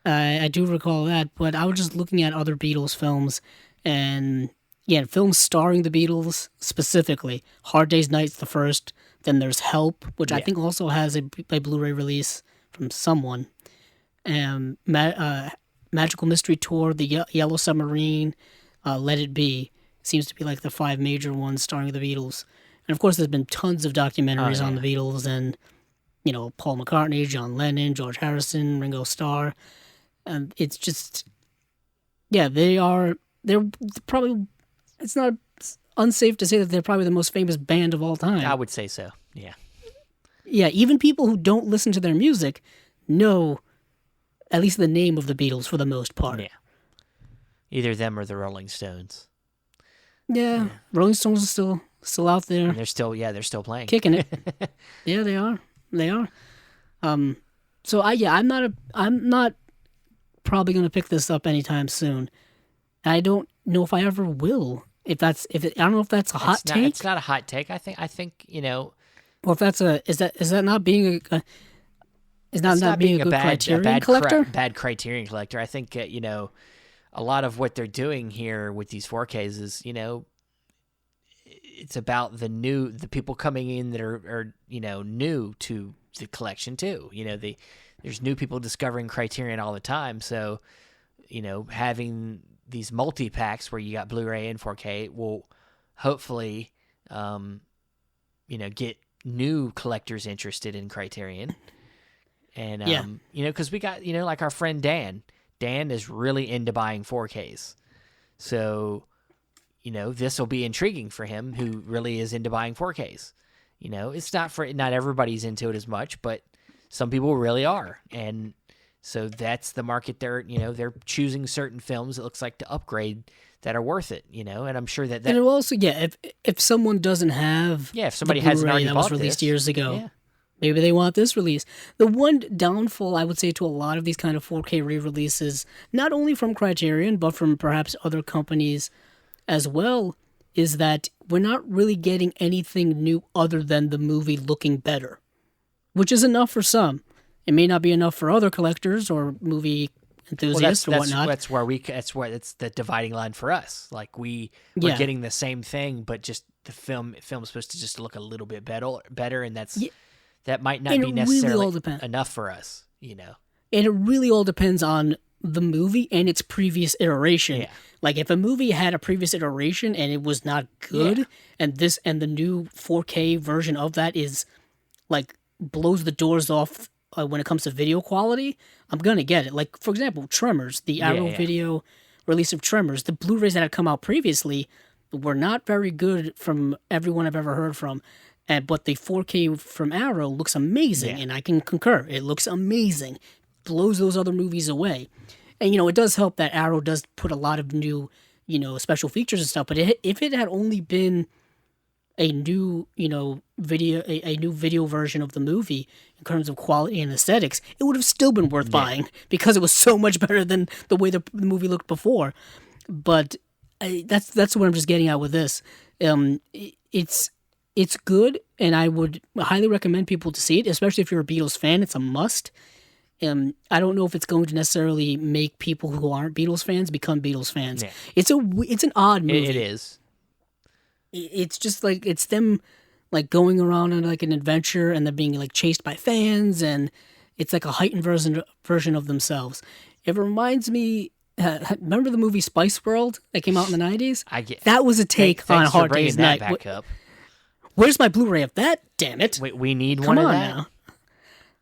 Speaker 2: I do recall that. But I was just looking at other Beatles films, and yeah, films starring the Beatles specifically. Hard Day's Night's the first. Then there's Help, which I think also has a Blu-ray release from someone. Magical Mystery Tour, The Yellow Submarine, Let It Be. Seems to be like the 5 major ones starring the Beatles. And of course, there's been tons of documentaries on the Beatles and, Paul McCartney, John Lennon, George Harrison, Ringo Starr. And it's just, yeah, they're probably, it's not unsafe to say that they're probably the most famous band of all time.
Speaker 1: I would say so, yeah.
Speaker 2: Yeah, even people who don't listen to their music know at least the name of the Beatles for the most part.
Speaker 1: Yeah. Either them or the Rolling Stones.
Speaker 2: Yeah. Rolling Stones are still out there.
Speaker 1: And they're still playing.
Speaker 2: Kicking it. Yeah, they are. So I'm not probably going to pick this up anytime soon. I don't know if I ever will. I don't know if that's a hot take.
Speaker 1: It's not a hot take. I think
Speaker 2: or if that's is that not being not being a good Criterion collector?
Speaker 1: Bad Criterion collector. I think a lot of what they're doing here with these 4Ks is it's about the people coming in that are new to the collection too. There's new people discovering Criterion all the time. So having these multi-packs where you got Blu-ray and 4K will hopefully get new collectors interested in Criterion. And because we got like our friend Dan is really into buying 4Ks, so this will be intriguing for him, who really is into buying 4Ks. It's not everybody's into it as much, but some people really are, and so that's the market. They're choosing certain films, it looks like, to upgrade that are worth it. And I'm sure that
Speaker 2: and it will also, if someone doesn't have
Speaker 1: if somebody hasn't already
Speaker 2: that
Speaker 1: bought
Speaker 2: was released years ago.
Speaker 1: Yeah.
Speaker 2: Maybe they want this release. The one downfall, I would say, to a lot of these kind of 4K re-releases, not only from Criterion, but from perhaps other companies as well, is that we're not really getting anything new other than the movie looking better, which is enough for some. It may not be enough for other collectors or movie enthusiasts or whatnot.
Speaker 1: That's where it's the dividing line for us. Like we're getting the same thing, but just the film's supposed to just look a little bit better, and that's... Yeah. That might not be necessarily enough for us, And
Speaker 2: it really all depends on the movie and its previous iteration. Yeah. Like if a movie had a previous iteration and it was not good, and the new 4K version of that is like blows the doors off when it comes to video quality, I'm gonna get it. Like for example, Tremors, the Arrow Video release of Tremors, the Blu-rays that had come out previously were not very good from everyone I've ever heard from. But the 4K from Arrow looks amazing, and I can concur. It looks amazing. Blows those other movies away. And, it does help that Arrow does put a lot of new, special features and stuff. But if it had only been a new, video, a new video version of the movie in terms of quality and aesthetics, it would have still been worth buying because it was so much better than the way the movie looked before. But that's what I'm just getting at with this. It's good, and I would highly recommend people to see it, especially if you're a Beatles fan. It's a must. I don't know if it's going to necessarily make people who aren't Beatles fans become Beatles fans.
Speaker 1: Yeah.
Speaker 2: It's an odd movie.
Speaker 1: It is.
Speaker 2: It's just like it's them like going around on like an adventure and they're being like chased by fans, and it's like a heightened version of themselves. It reminds me. Remember the movie Spice World that came out in the 90s? That was a take on Hard Day's Night.
Speaker 1: Back up.
Speaker 2: Where's my Blu-ray of that? Damn it!
Speaker 1: We need
Speaker 2: Come
Speaker 1: one
Speaker 2: on
Speaker 1: of that.
Speaker 2: now.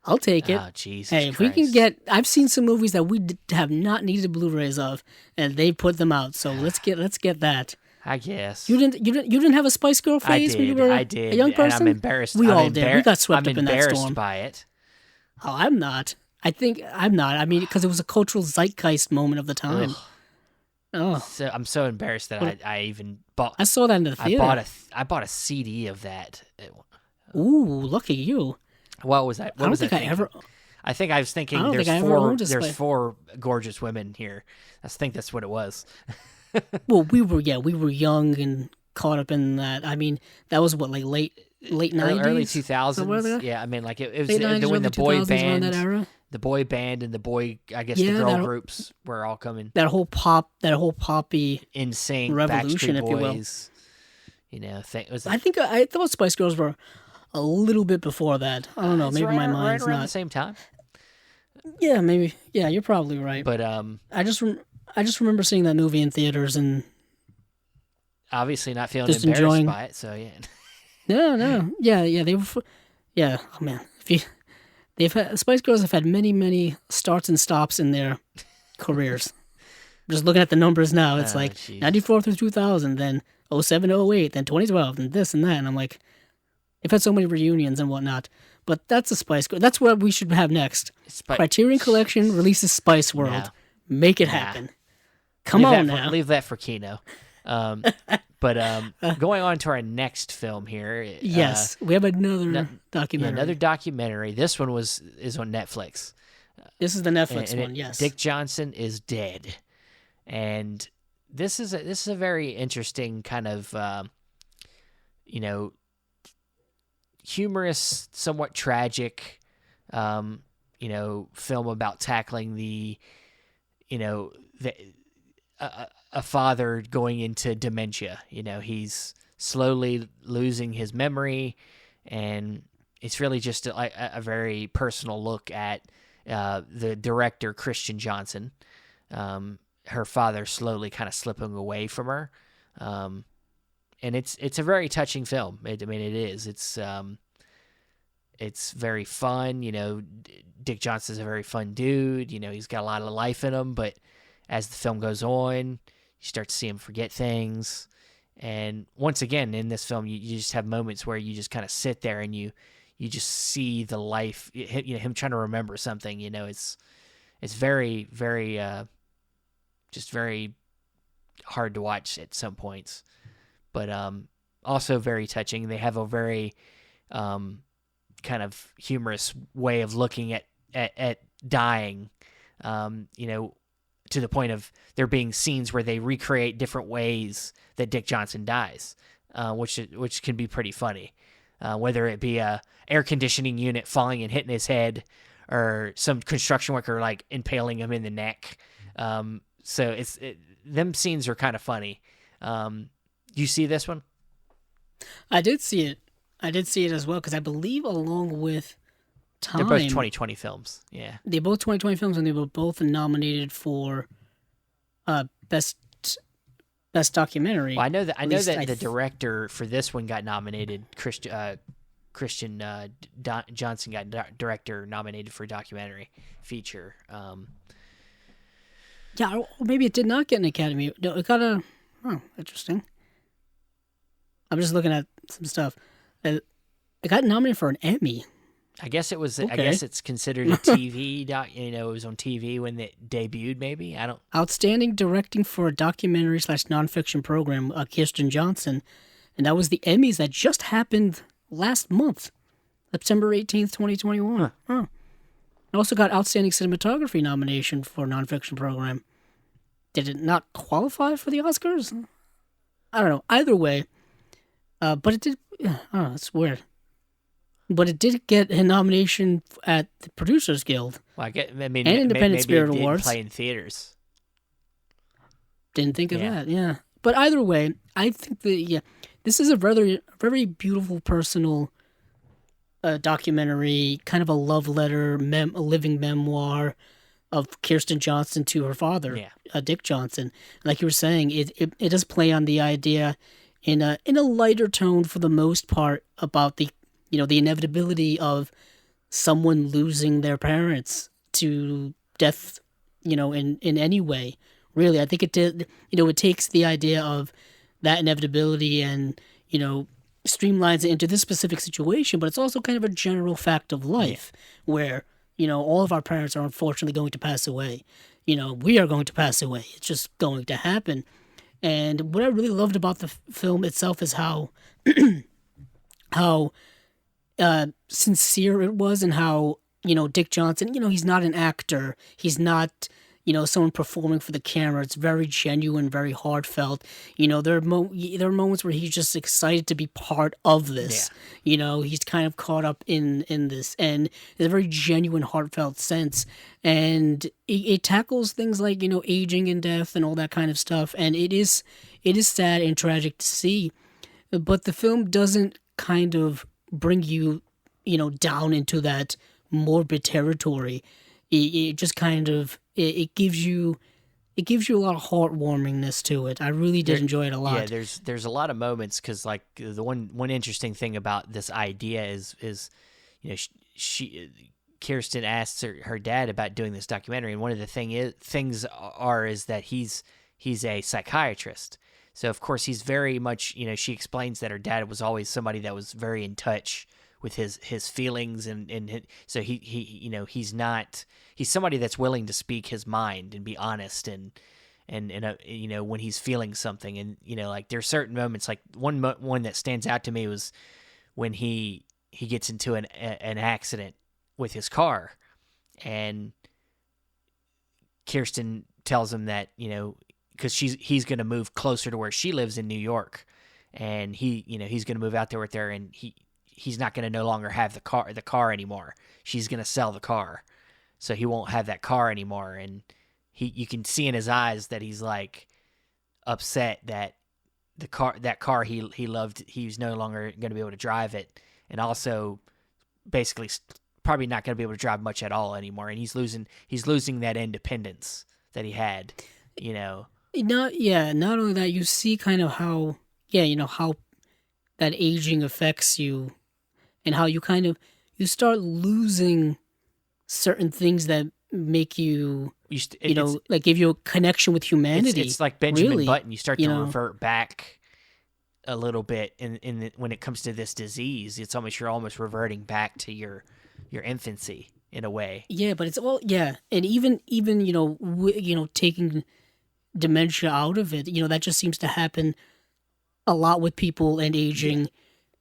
Speaker 2: I'll take it.
Speaker 1: Oh, Jesus
Speaker 2: hey, if
Speaker 1: Christ.
Speaker 2: we can get, I've seen some movies that we have not needed Blu-rays of, and they put them out. So let's get that.
Speaker 1: I guess
Speaker 2: You didn't have a Spice Girl phase when you were
Speaker 1: I did.
Speaker 2: a young person.
Speaker 1: And I'm embarrassed.
Speaker 2: We all did. We got swept
Speaker 1: I'm
Speaker 2: up in that
Speaker 1: embarrassed
Speaker 2: storm.
Speaker 1: by it.
Speaker 2: Oh, I'm not. I think I'm not. I mean, because it was a cultural zeitgeist moment of the time.
Speaker 1: Ugh.
Speaker 2: Oh,
Speaker 1: So I'm so embarrassed that I even bought.
Speaker 2: I saw that in the theater.
Speaker 1: I bought a CD of that.
Speaker 2: Ooh, look at you.
Speaker 1: What was that? What
Speaker 2: I don't
Speaker 1: was
Speaker 2: think
Speaker 1: I
Speaker 2: I ever.
Speaker 1: I think I was thinking
Speaker 2: I don't
Speaker 1: there's
Speaker 2: think I ever
Speaker 1: four
Speaker 2: owned a
Speaker 1: there's
Speaker 2: Spice-
Speaker 1: 4 gorgeous women here. I think that's what it was.
Speaker 2: Well, we were young and caught up in that. I mean, that was what like late 90s,
Speaker 1: Early
Speaker 2: Somewhere
Speaker 1: 2000s.
Speaker 2: there?
Speaker 1: Yeah, I mean like it was
Speaker 2: late 90s,
Speaker 1: when
Speaker 2: early
Speaker 1: the boy
Speaker 2: 2000s, around that
Speaker 1: band,
Speaker 2: era.
Speaker 1: the boy band and the boy, I guess
Speaker 2: Yeah,
Speaker 1: the girl
Speaker 2: that-
Speaker 1: groups were all coming.
Speaker 2: That whole poppy.
Speaker 1: In sync,
Speaker 2: revolution,
Speaker 1: Backstreet
Speaker 2: if you will.
Speaker 1: Boys. You know,
Speaker 2: I thought Spice Girls were a little bit before that. I don't know.
Speaker 1: it's
Speaker 2: Maybe
Speaker 1: right,
Speaker 2: my mind's
Speaker 1: right around the
Speaker 2: not.
Speaker 1: same time.
Speaker 2: Yeah, maybe. Yeah, you're probably right.
Speaker 1: But
Speaker 2: I just remember seeing that movie in theaters and
Speaker 1: obviously not feeling
Speaker 2: Just
Speaker 1: embarrassed
Speaker 2: enjoying-
Speaker 1: by it. So yeah.
Speaker 2: no, yeah, they were. Yeah, oh man, Spice Girls have had many starts and stops in their careers. Just looking at the numbers now, it's
Speaker 1: Oh,
Speaker 2: like
Speaker 1: jeez.
Speaker 2: 94 through 2000, then 07 to 08, then 2012, and this and that. And I'm like, they've had so many reunions and whatnot. But that's a Spice Girl. That's what we should have next. Criterion Collection releases Spice World.
Speaker 1: No.
Speaker 2: Make it
Speaker 1: Nah.
Speaker 2: happen. Come on now.
Speaker 1: Leave that for Kino. But going on to our next film here.
Speaker 2: Yes, we have another documentary.
Speaker 1: Another documentary. This one is on Netflix.
Speaker 2: This is the Netflix
Speaker 1: And
Speaker 2: one. Yes.
Speaker 1: Dick Johnson is Dead, and this is a very interesting kind of humorous, somewhat tragic, film about tackling a father going into dementia. He's slowly losing his memory, and it's really just a very personal look at the director, Christian Johnson. Her father slowly kind of slipping away from her. And it's a very touching film. It is. It's very fun. Dick Johnson's a very fun dude. He's got a lot of life in him, but as the film goes on, you start to see him forget things. And once again, in this film, you just have moments where you just kind of sit there and you just see the life, him trying to remember something. It's very, very, just very hard to watch at some points, but also very touching. They have a very kind of humorous way of looking at dying, to the point of there being scenes where they recreate different ways that Dick Johnson dies, which can be pretty funny. Whether it be a air conditioning unit falling and hitting his head, or some construction worker like impaling him in the neck. So them scenes are kind of funny. You see this one?
Speaker 2: I did see it. I did see it as well because I believe along with Time.
Speaker 1: They're both 2020 films. Yeah.
Speaker 2: They're both 2020 films, and they were both nominated for best documentary.
Speaker 1: Well, I know that
Speaker 2: I
Speaker 1: the director for this one got nominated. Christian Johnson got director nominated for documentary feature.
Speaker 2: Yeah, or maybe it did not get an Academy. No, it got a. Oh, interesting. I'm just looking at some stuff. It got nominated for an Emmy.
Speaker 1: I guess it was.
Speaker 2: Okay.
Speaker 1: I guess it's considered a TV doc. It was on TV when it debuted. Maybe I don't.
Speaker 2: Outstanding directing for a documentary / nonfiction program. Kirsten Johnson, and that was the Emmys that just happened last month, September 18th, 2021. Huh. It also got outstanding cinematography nomination for a nonfiction program. Did it not qualify for the Oscars? I don't know. Either way, but it did. I don't know. It's weird. But it did get a nomination at the Producers Guild
Speaker 1: Well, I mean,
Speaker 2: and Independent
Speaker 1: maybe
Speaker 2: Spirit
Speaker 1: it didn't
Speaker 2: Awards.
Speaker 1: play in theaters.
Speaker 2: Didn't think of
Speaker 1: Yeah.
Speaker 2: that. Yeah. But either way, I think that this is a very beautiful personal documentary, kind of a love letter, a living memoir of Kirsten Johnson to her father,
Speaker 1: Yeah.
Speaker 2: Dick Johnson. Like you were saying, it does play on the idea in a lighter tone for the most part about the the inevitability of someone losing their parents to death, in any way. Really, I think it did. It takes the idea of that inevitability and streamlines it into this specific situation, but it's also kind of a general fact of life where all of our parents are unfortunately going to pass away. We are going to pass away. It's just going to happen. And what I really loved about the film itself is how how sincere it was, and how Dick Johnson, he's not an actor, he's not someone performing for the camera. It's very genuine, very heartfelt. There are moments where he's just excited to be part of this. He's kind of caught up in this, and it's a very genuine, heartfelt sense. And it tackles things like aging and death and all that kind of stuff. And it is sad and tragic to see, but the film doesn't kind of bring you down into that morbid territory. It just kind of it gives you a lot of heartwarmingness to it. I really did enjoy it a lot.
Speaker 1: Yeah, there's a lot of moments because like the one interesting thing about this idea is she Kirsten asks her dad about doing this documentary, and one of the things is that he's a psychiatrist. So of course he's very much she explains that her dad was always somebody that was very in touch with his feelings, and so he's somebody that's willing to speak his mind and be honest and when he's feeling something, and like there's certain moments, like one that stands out to me was when he gets into an accident with his car, and Kirsten tells him that because he's going to move closer to where she lives in New York, and he's going to move out there with her, and he's not going to no longer have the car anymore. She's going to sell the car, so he won't have that car anymore. And you can see in his eyes that he's like upset that that car he loved, he's no longer going to be able to drive it, and also basically probably not going to be able to drive much at all anymore. And he's losing that independence that he had.
Speaker 2: Not only that, you see kind of how how that aging affects you, and how you start losing certain things that make you like give you a connection with humanity.
Speaker 1: It's like Benjamin
Speaker 2: really.
Speaker 1: Button. You start to revert back a little bit when it comes to this disease. It's you're almost reverting back to your infancy in a way.
Speaker 2: Yeah, but it's all and even taking dementia out of it, that just seems to happen a lot with people and aging.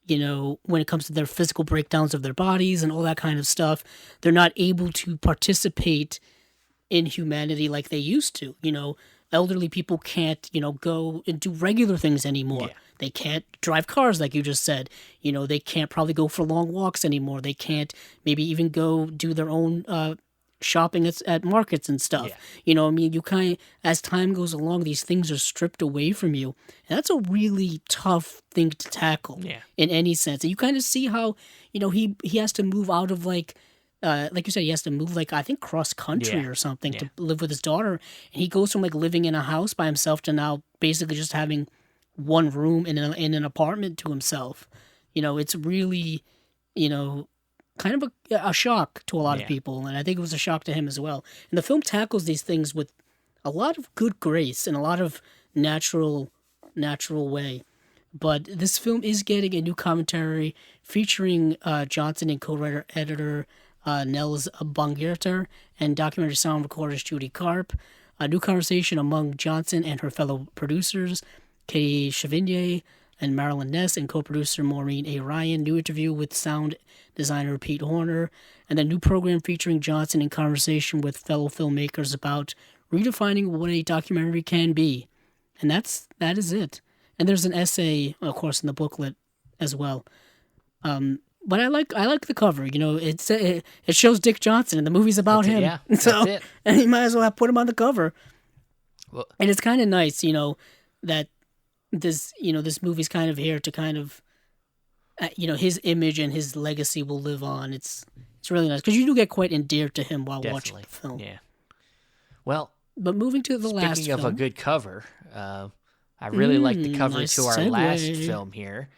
Speaker 2: When it comes to their physical breakdowns of their bodies and all that kind of stuff, they're not able to participate in humanity like they used to. Elderly people can't, go and do regular things anymore.
Speaker 1: Yeah.
Speaker 2: They can't drive cars like you just said. They can't probably go for long walks anymore. They can't maybe even go do their own shopping at markets and stuff.
Speaker 1: Yeah.
Speaker 2: You as time goes along, these things are stripped away from you. And that's a really tough thing to tackle in any sense. And you kind of see how, he has to move out of like you said, he has to move I think cross country or something to live with his daughter. And he goes from living in a house by himself to now basically just having one room in an apartment to himself. It's really, kind of a shock to a lot of people, and I think it was a shock to him as well. And the film tackles these things with a lot of good grace and a lot of natural way. But this film is getting a new commentary featuring Johnson and co-writer editor Nels Bongierter and documentary sound recordist Judy Karp. A new conversation among Johnson and her fellow producers Katie Chevignier and Marilyn Ness, and co-producer Maureen A. Ryan. New interview with sound designer Pete Horner, and a new program featuring Johnson in conversation with fellow filmmakers about redefining what a documentary can be. And that is it. and there's an essay, of course, in the booklet as well. But I like the cover. You know, it shows Dick Johnson, and the movie's about him.
Speaker 1: Yeah,
Speaker 2: so,
Speaker 1: that's it.
Speaker 2: And you might as well put him on the cover.
Speaker 1: Well,
Speaker 2: and it's kind of nice, you know, that this movie's kind of here to kind of, his image and his legacy will live on. It's really nice because you do get quite endeared to him while watching the film.
Speaker 1: Yeah. Well,
Speaker 2: but moving to the last film.
Speaker 1: Speaking of a good cover, I really like the cover
Speaker 2: nice
Speaker 1: to our
Speaker 2: segue.
Speaker 1: last film here.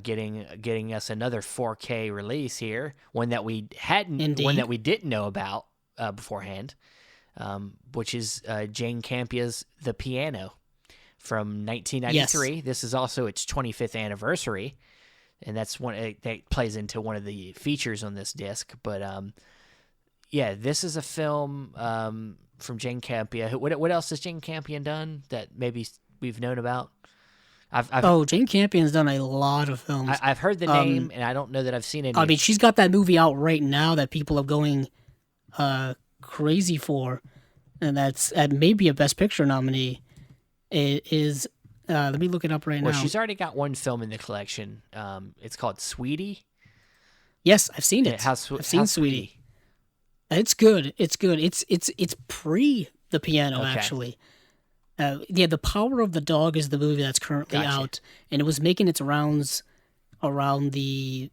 Speaker 1: Getting us another 4K release here, one that we didn't know about beforehand, which is Jane Campion's The Piano from 1993. Yes. This is also its 25th anniversary, and that's one that plays into one of the features on this disc. But this is a film from Jane Campion. What else has Jane Campion done that maybe we've known about?
Speaker 2: Jane Campion's done a lot of films.
Speaker 1: I've heard the name, and I don't know that I've seen any.
Speaker 2: I mean, she's got that movie out right now that people are going crazy for, and that's maybe a Best Picture nominee. It is. Let me look it up right now.
Speaker 1: Well, she's already got one film in the collection. It's called Sweetie.
Speaker 2: Yes, I've seen it. I've seen Sweetie. It's good. It's good. It's pre The Piano, actually. The Power of the Dog is the movie that's currently out, and it was making its rounds around the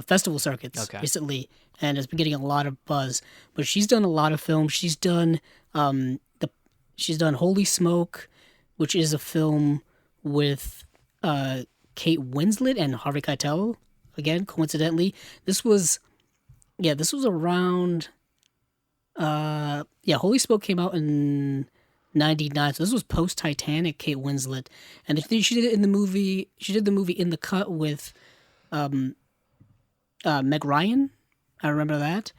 Speaker 2: festival circuits recently, and it's been getting a lot of buzz. But she's done a lot of films. She's done Holy Smoke, which is a film with Kate Winslet and Harvey Keitel. Again, coincidentally, this was around. Holy Smoke came out in 1999, so this was post Titanic. Kate Winslet, and she did it in the movie. She did the movie In the Cut with Meg Ryan. I remember that.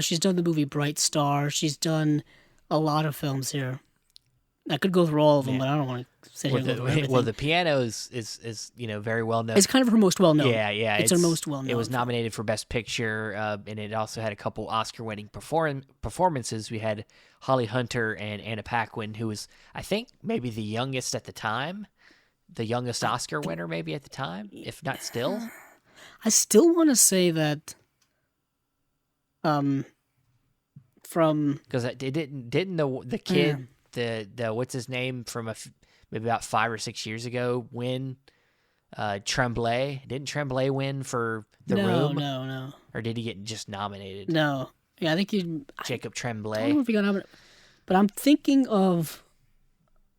Speaker 2: She's done the movie Bright Star. She's done a lot of films here. I could go through all of them, but I don't want to sit here and go through everything.
Speaker 1: Well, The Piano is very well known.
Speaker 2: It's kind of her most well known.
Speaker 1: Yeah.
Speaker 2: It's her most well known.
Speaker 1: It was nominated for Best Picture, and it also had a couple Oscar-winning performances. We had Holly Hunter and Anna Paquin, who was, I think, maybe the youngest at the time, the youngest Oscar winner maybe at the time, if not still.
Speaker 2: I still want to say that. From
Speaker 1: because didn't the kid. The what's his name from maybe about 5 or 6 years ago win Tremblay? Didn't Tremblay win for The Room?
Speaker 2: No.
Speaker 1: Or did he get just nominated?
Speaker 2: No. Yeah, I think
Speaker 1: Jacob Tremblay.
Speaker 2: I don't know if he got nominated, but I'm thinking of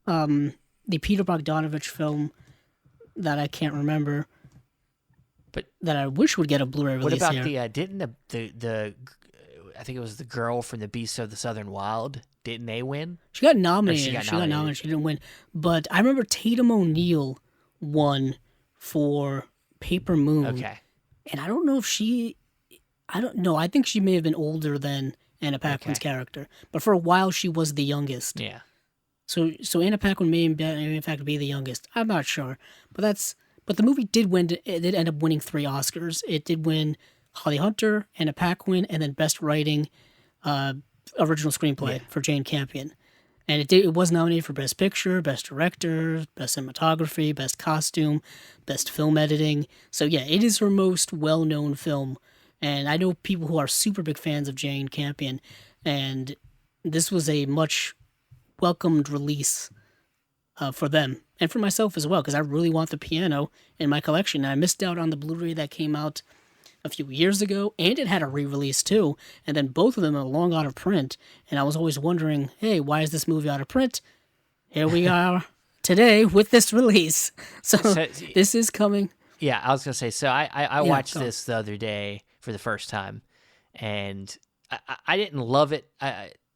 Speaker 2: the Peter Bogdanovich film that I can't remember, but that I wish would get a Blu-ray release.
Speaker 1: What about
Speaker 2: here.
Speaker 1: Didn't the I think it was the girl from The Beasts of the Southern Wild? Didn't they win?
Speaker 2: She got nominated. She got nominated. She didn't win. But I remember Tatum O'Neal won for Paper Moon.
Speaker 1: Okay.
Speaker 2: And I don't know if I don't know. I think she may have been older than Anna Paquin's character. But for a while, she was the youngest.
Speaker 1: Yeah.
Speaker 2: So Anna Paquin may in fact be the youngest. I'm not sure. But the movie did win. It did end up winning 3 Oscars. It did win Holly Hunter, Anna Paquin, and then Best Writing, Original Screenplay for Jane Campion. And it was nominated for Best Picture, Best Director, Best Cinematography, Best Costume, Best Film Editing. So yeah, it is her most well-known film. And I know people who are super big fans of Jane Campion, and this was a much welcomed release for them and for myself as well, because I really want The Piano in my collection. And I missed out on the Blu-ray that came out a few years ago, and it had a re-release too, and then both of them are long out of print, and I was always wondering, hey, why is this movie out of print? Here we are today with this release. So this is coming.
Speaker 1: Yeah, I was going to say, so I watched this the other day for the first time, and I didn't love it.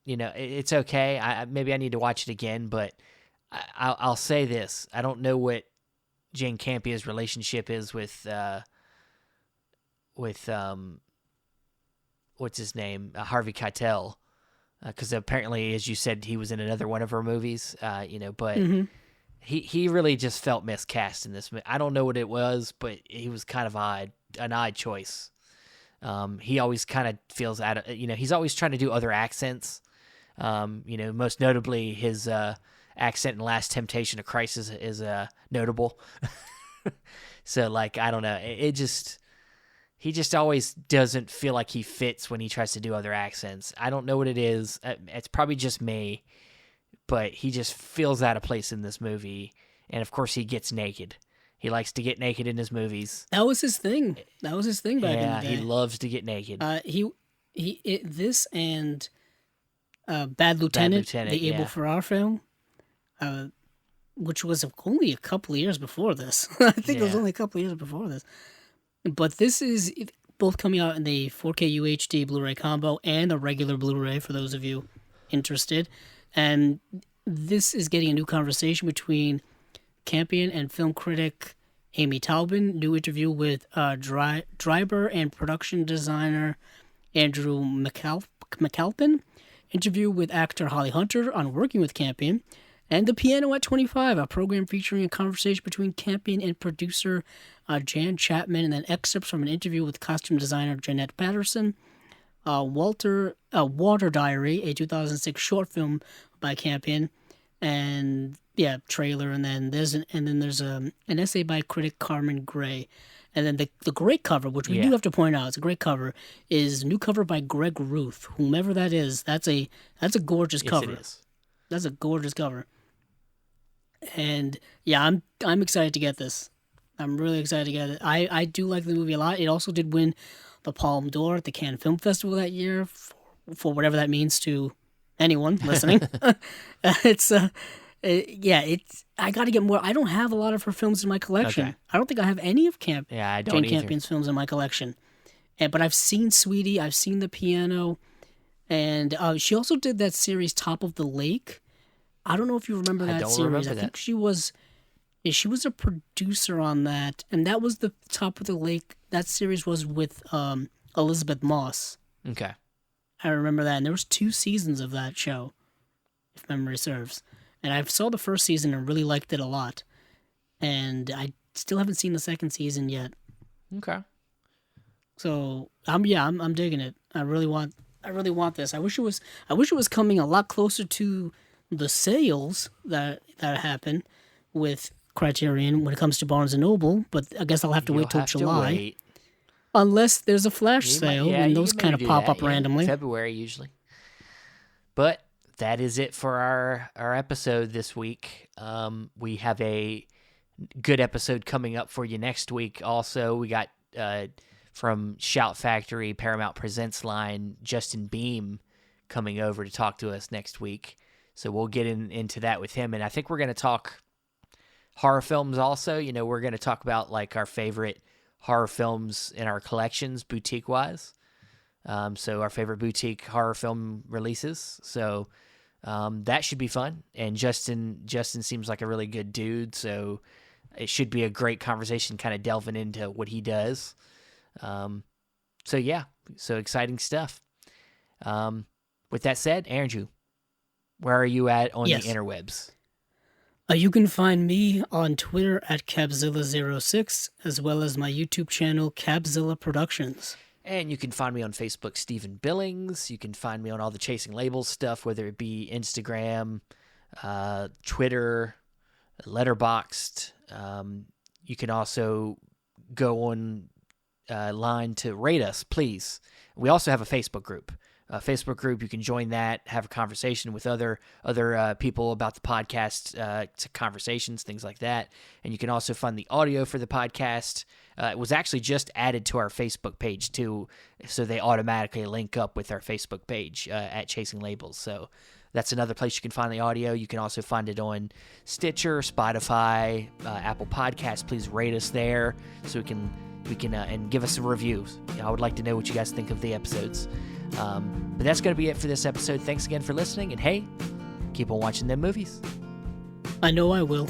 Speaker 1: It's okay. Maybe I need to watch it again, but I'll say this. I don't know what Jane Campion's relationship is with what's his name, Harvey Keitel, because apparently, as you said, he was in another one of her movies, but he really just felt miscast in this. I don't know what it was, but he was kind of an odd choice. He always kind of feels he's always trying to do other accents. Most notably his accent in Last Temptation of Christ is notable. So, like, I don't know. He just always doesn't feel like he fits when he tries to do other accents. I don't know what it is. It's probably just me, but he just feels out of place in this movie. And, of course, he gets naked. He likes to get naked in his movies.
Speaker 2: That was his thing. Back in the day.
Speaker 1: Yeah, he loves to get naked.
Speaker 2: This and Bad Lieutenant, the Abel Ferrara film, which was only a couple of years before this. I think it was only a couple of years before this. But this is both coming out in the 4K UHD Blu-ray combo and a regular Blu-ray for those of you interested. And this is getting a new conversation between Campion and film critic Amy Taubin. New interview with driver and production designer Andrew McAlpin. Interview with actor Holly Hunter on working with Campion. And The Piano at 25, a program featuring a conversation between Campion and producer Jan Chapman, and then excerpts from an interview with costume designer Jeanette Patterson. Water Diary, a 2006 short film by Campion, and trailer, and then there's an essay by critic Carmen Gray, and then the great cover, which we do have to point out, it's a great cover, is new cover by Greg Ruth, whomever that is. That's a gorgeous cover.
Speaker 1: It is.
Speaker 2: That's a gorgeous cover. And I'm excited to get this. I'm really excited to get it. I do like the movie a lot. It also did win the Palme d'Or at the Cannes Film Festival that year for whatever that means to anyone listening. I got to get more. I don't have a lot of her films in my collection. Okay. I don't think I have any of Jane Campion's films in my collection. But I've seen Sweetie. I've seen The Piano. And she also did that series Top of the Lake. I don't know if you remember that series. I think she was a producer on that, and that was the Top of the Lake. That series was with Elizabeth Moss.
Speaker 1: Okay,
Speaker 2: I remember that, and there was 2 seasons of that show, if memory serves. And I saw the first season and really liked it a lot, and I still haven't seen the second season yet.
Speaker 1: Okay.
Speaker 2: So I'm digging it. I really want this. I wish it was coming a lot closer to the sales that happen with Criterion when it comes to Barnes & Noble, but I guess I'll have to wait till July. Unless there's a flash sale, and those kind of pop up randomly.
Speaker 1: February, usually. But that is it for our episode this week. We have a good episode coming up for you next week. Also, we got from Shout Factory, Paramount Presents line, Justin Beam coming over to talk to us next week. So we'll get into that with him. And I think we're going to talk horror films also. You know, we're going to talk about like our favorite horror films in our collections, boutique-wise. So our favorite boutique horror film releases. So that should be fun. And Justin seems like a really good dude. So it should be a great conversation kind of delving into what he does. So exciting stuff. With that said, Andrew, where are you at on the interwebs?
Speaker 2: You can find me on Twitter at Cabzilla06, as well as my YouTube channel, Cabzilla Productions.
Speaker 1: And you can find me on Facebook, Stephen Billings. You can find me on all the Chasing Labels stuff, whether it be Instagram, Twitter, Letterboxd. You can also go on line to rate us, please. We also have a Facebook group. You can join that, have a conversation with other people about the podcast, conversations, things like that. And you can also find the audio for the podcast. It was actually just added to our Facebook page too, so they automatically link up with our Facebook page at Chasing Labels. So that's another place you can find the audio. You can also find it on Stitcher, Spotify, Apple Podcasts. Please rate us there so we can and give us some reviews. I would like to know what you guys think of the episodes. But that's going to be it for this episode. Thanks again for listening, and hey, keep on watching them movies.
Speaker 2: I know I will.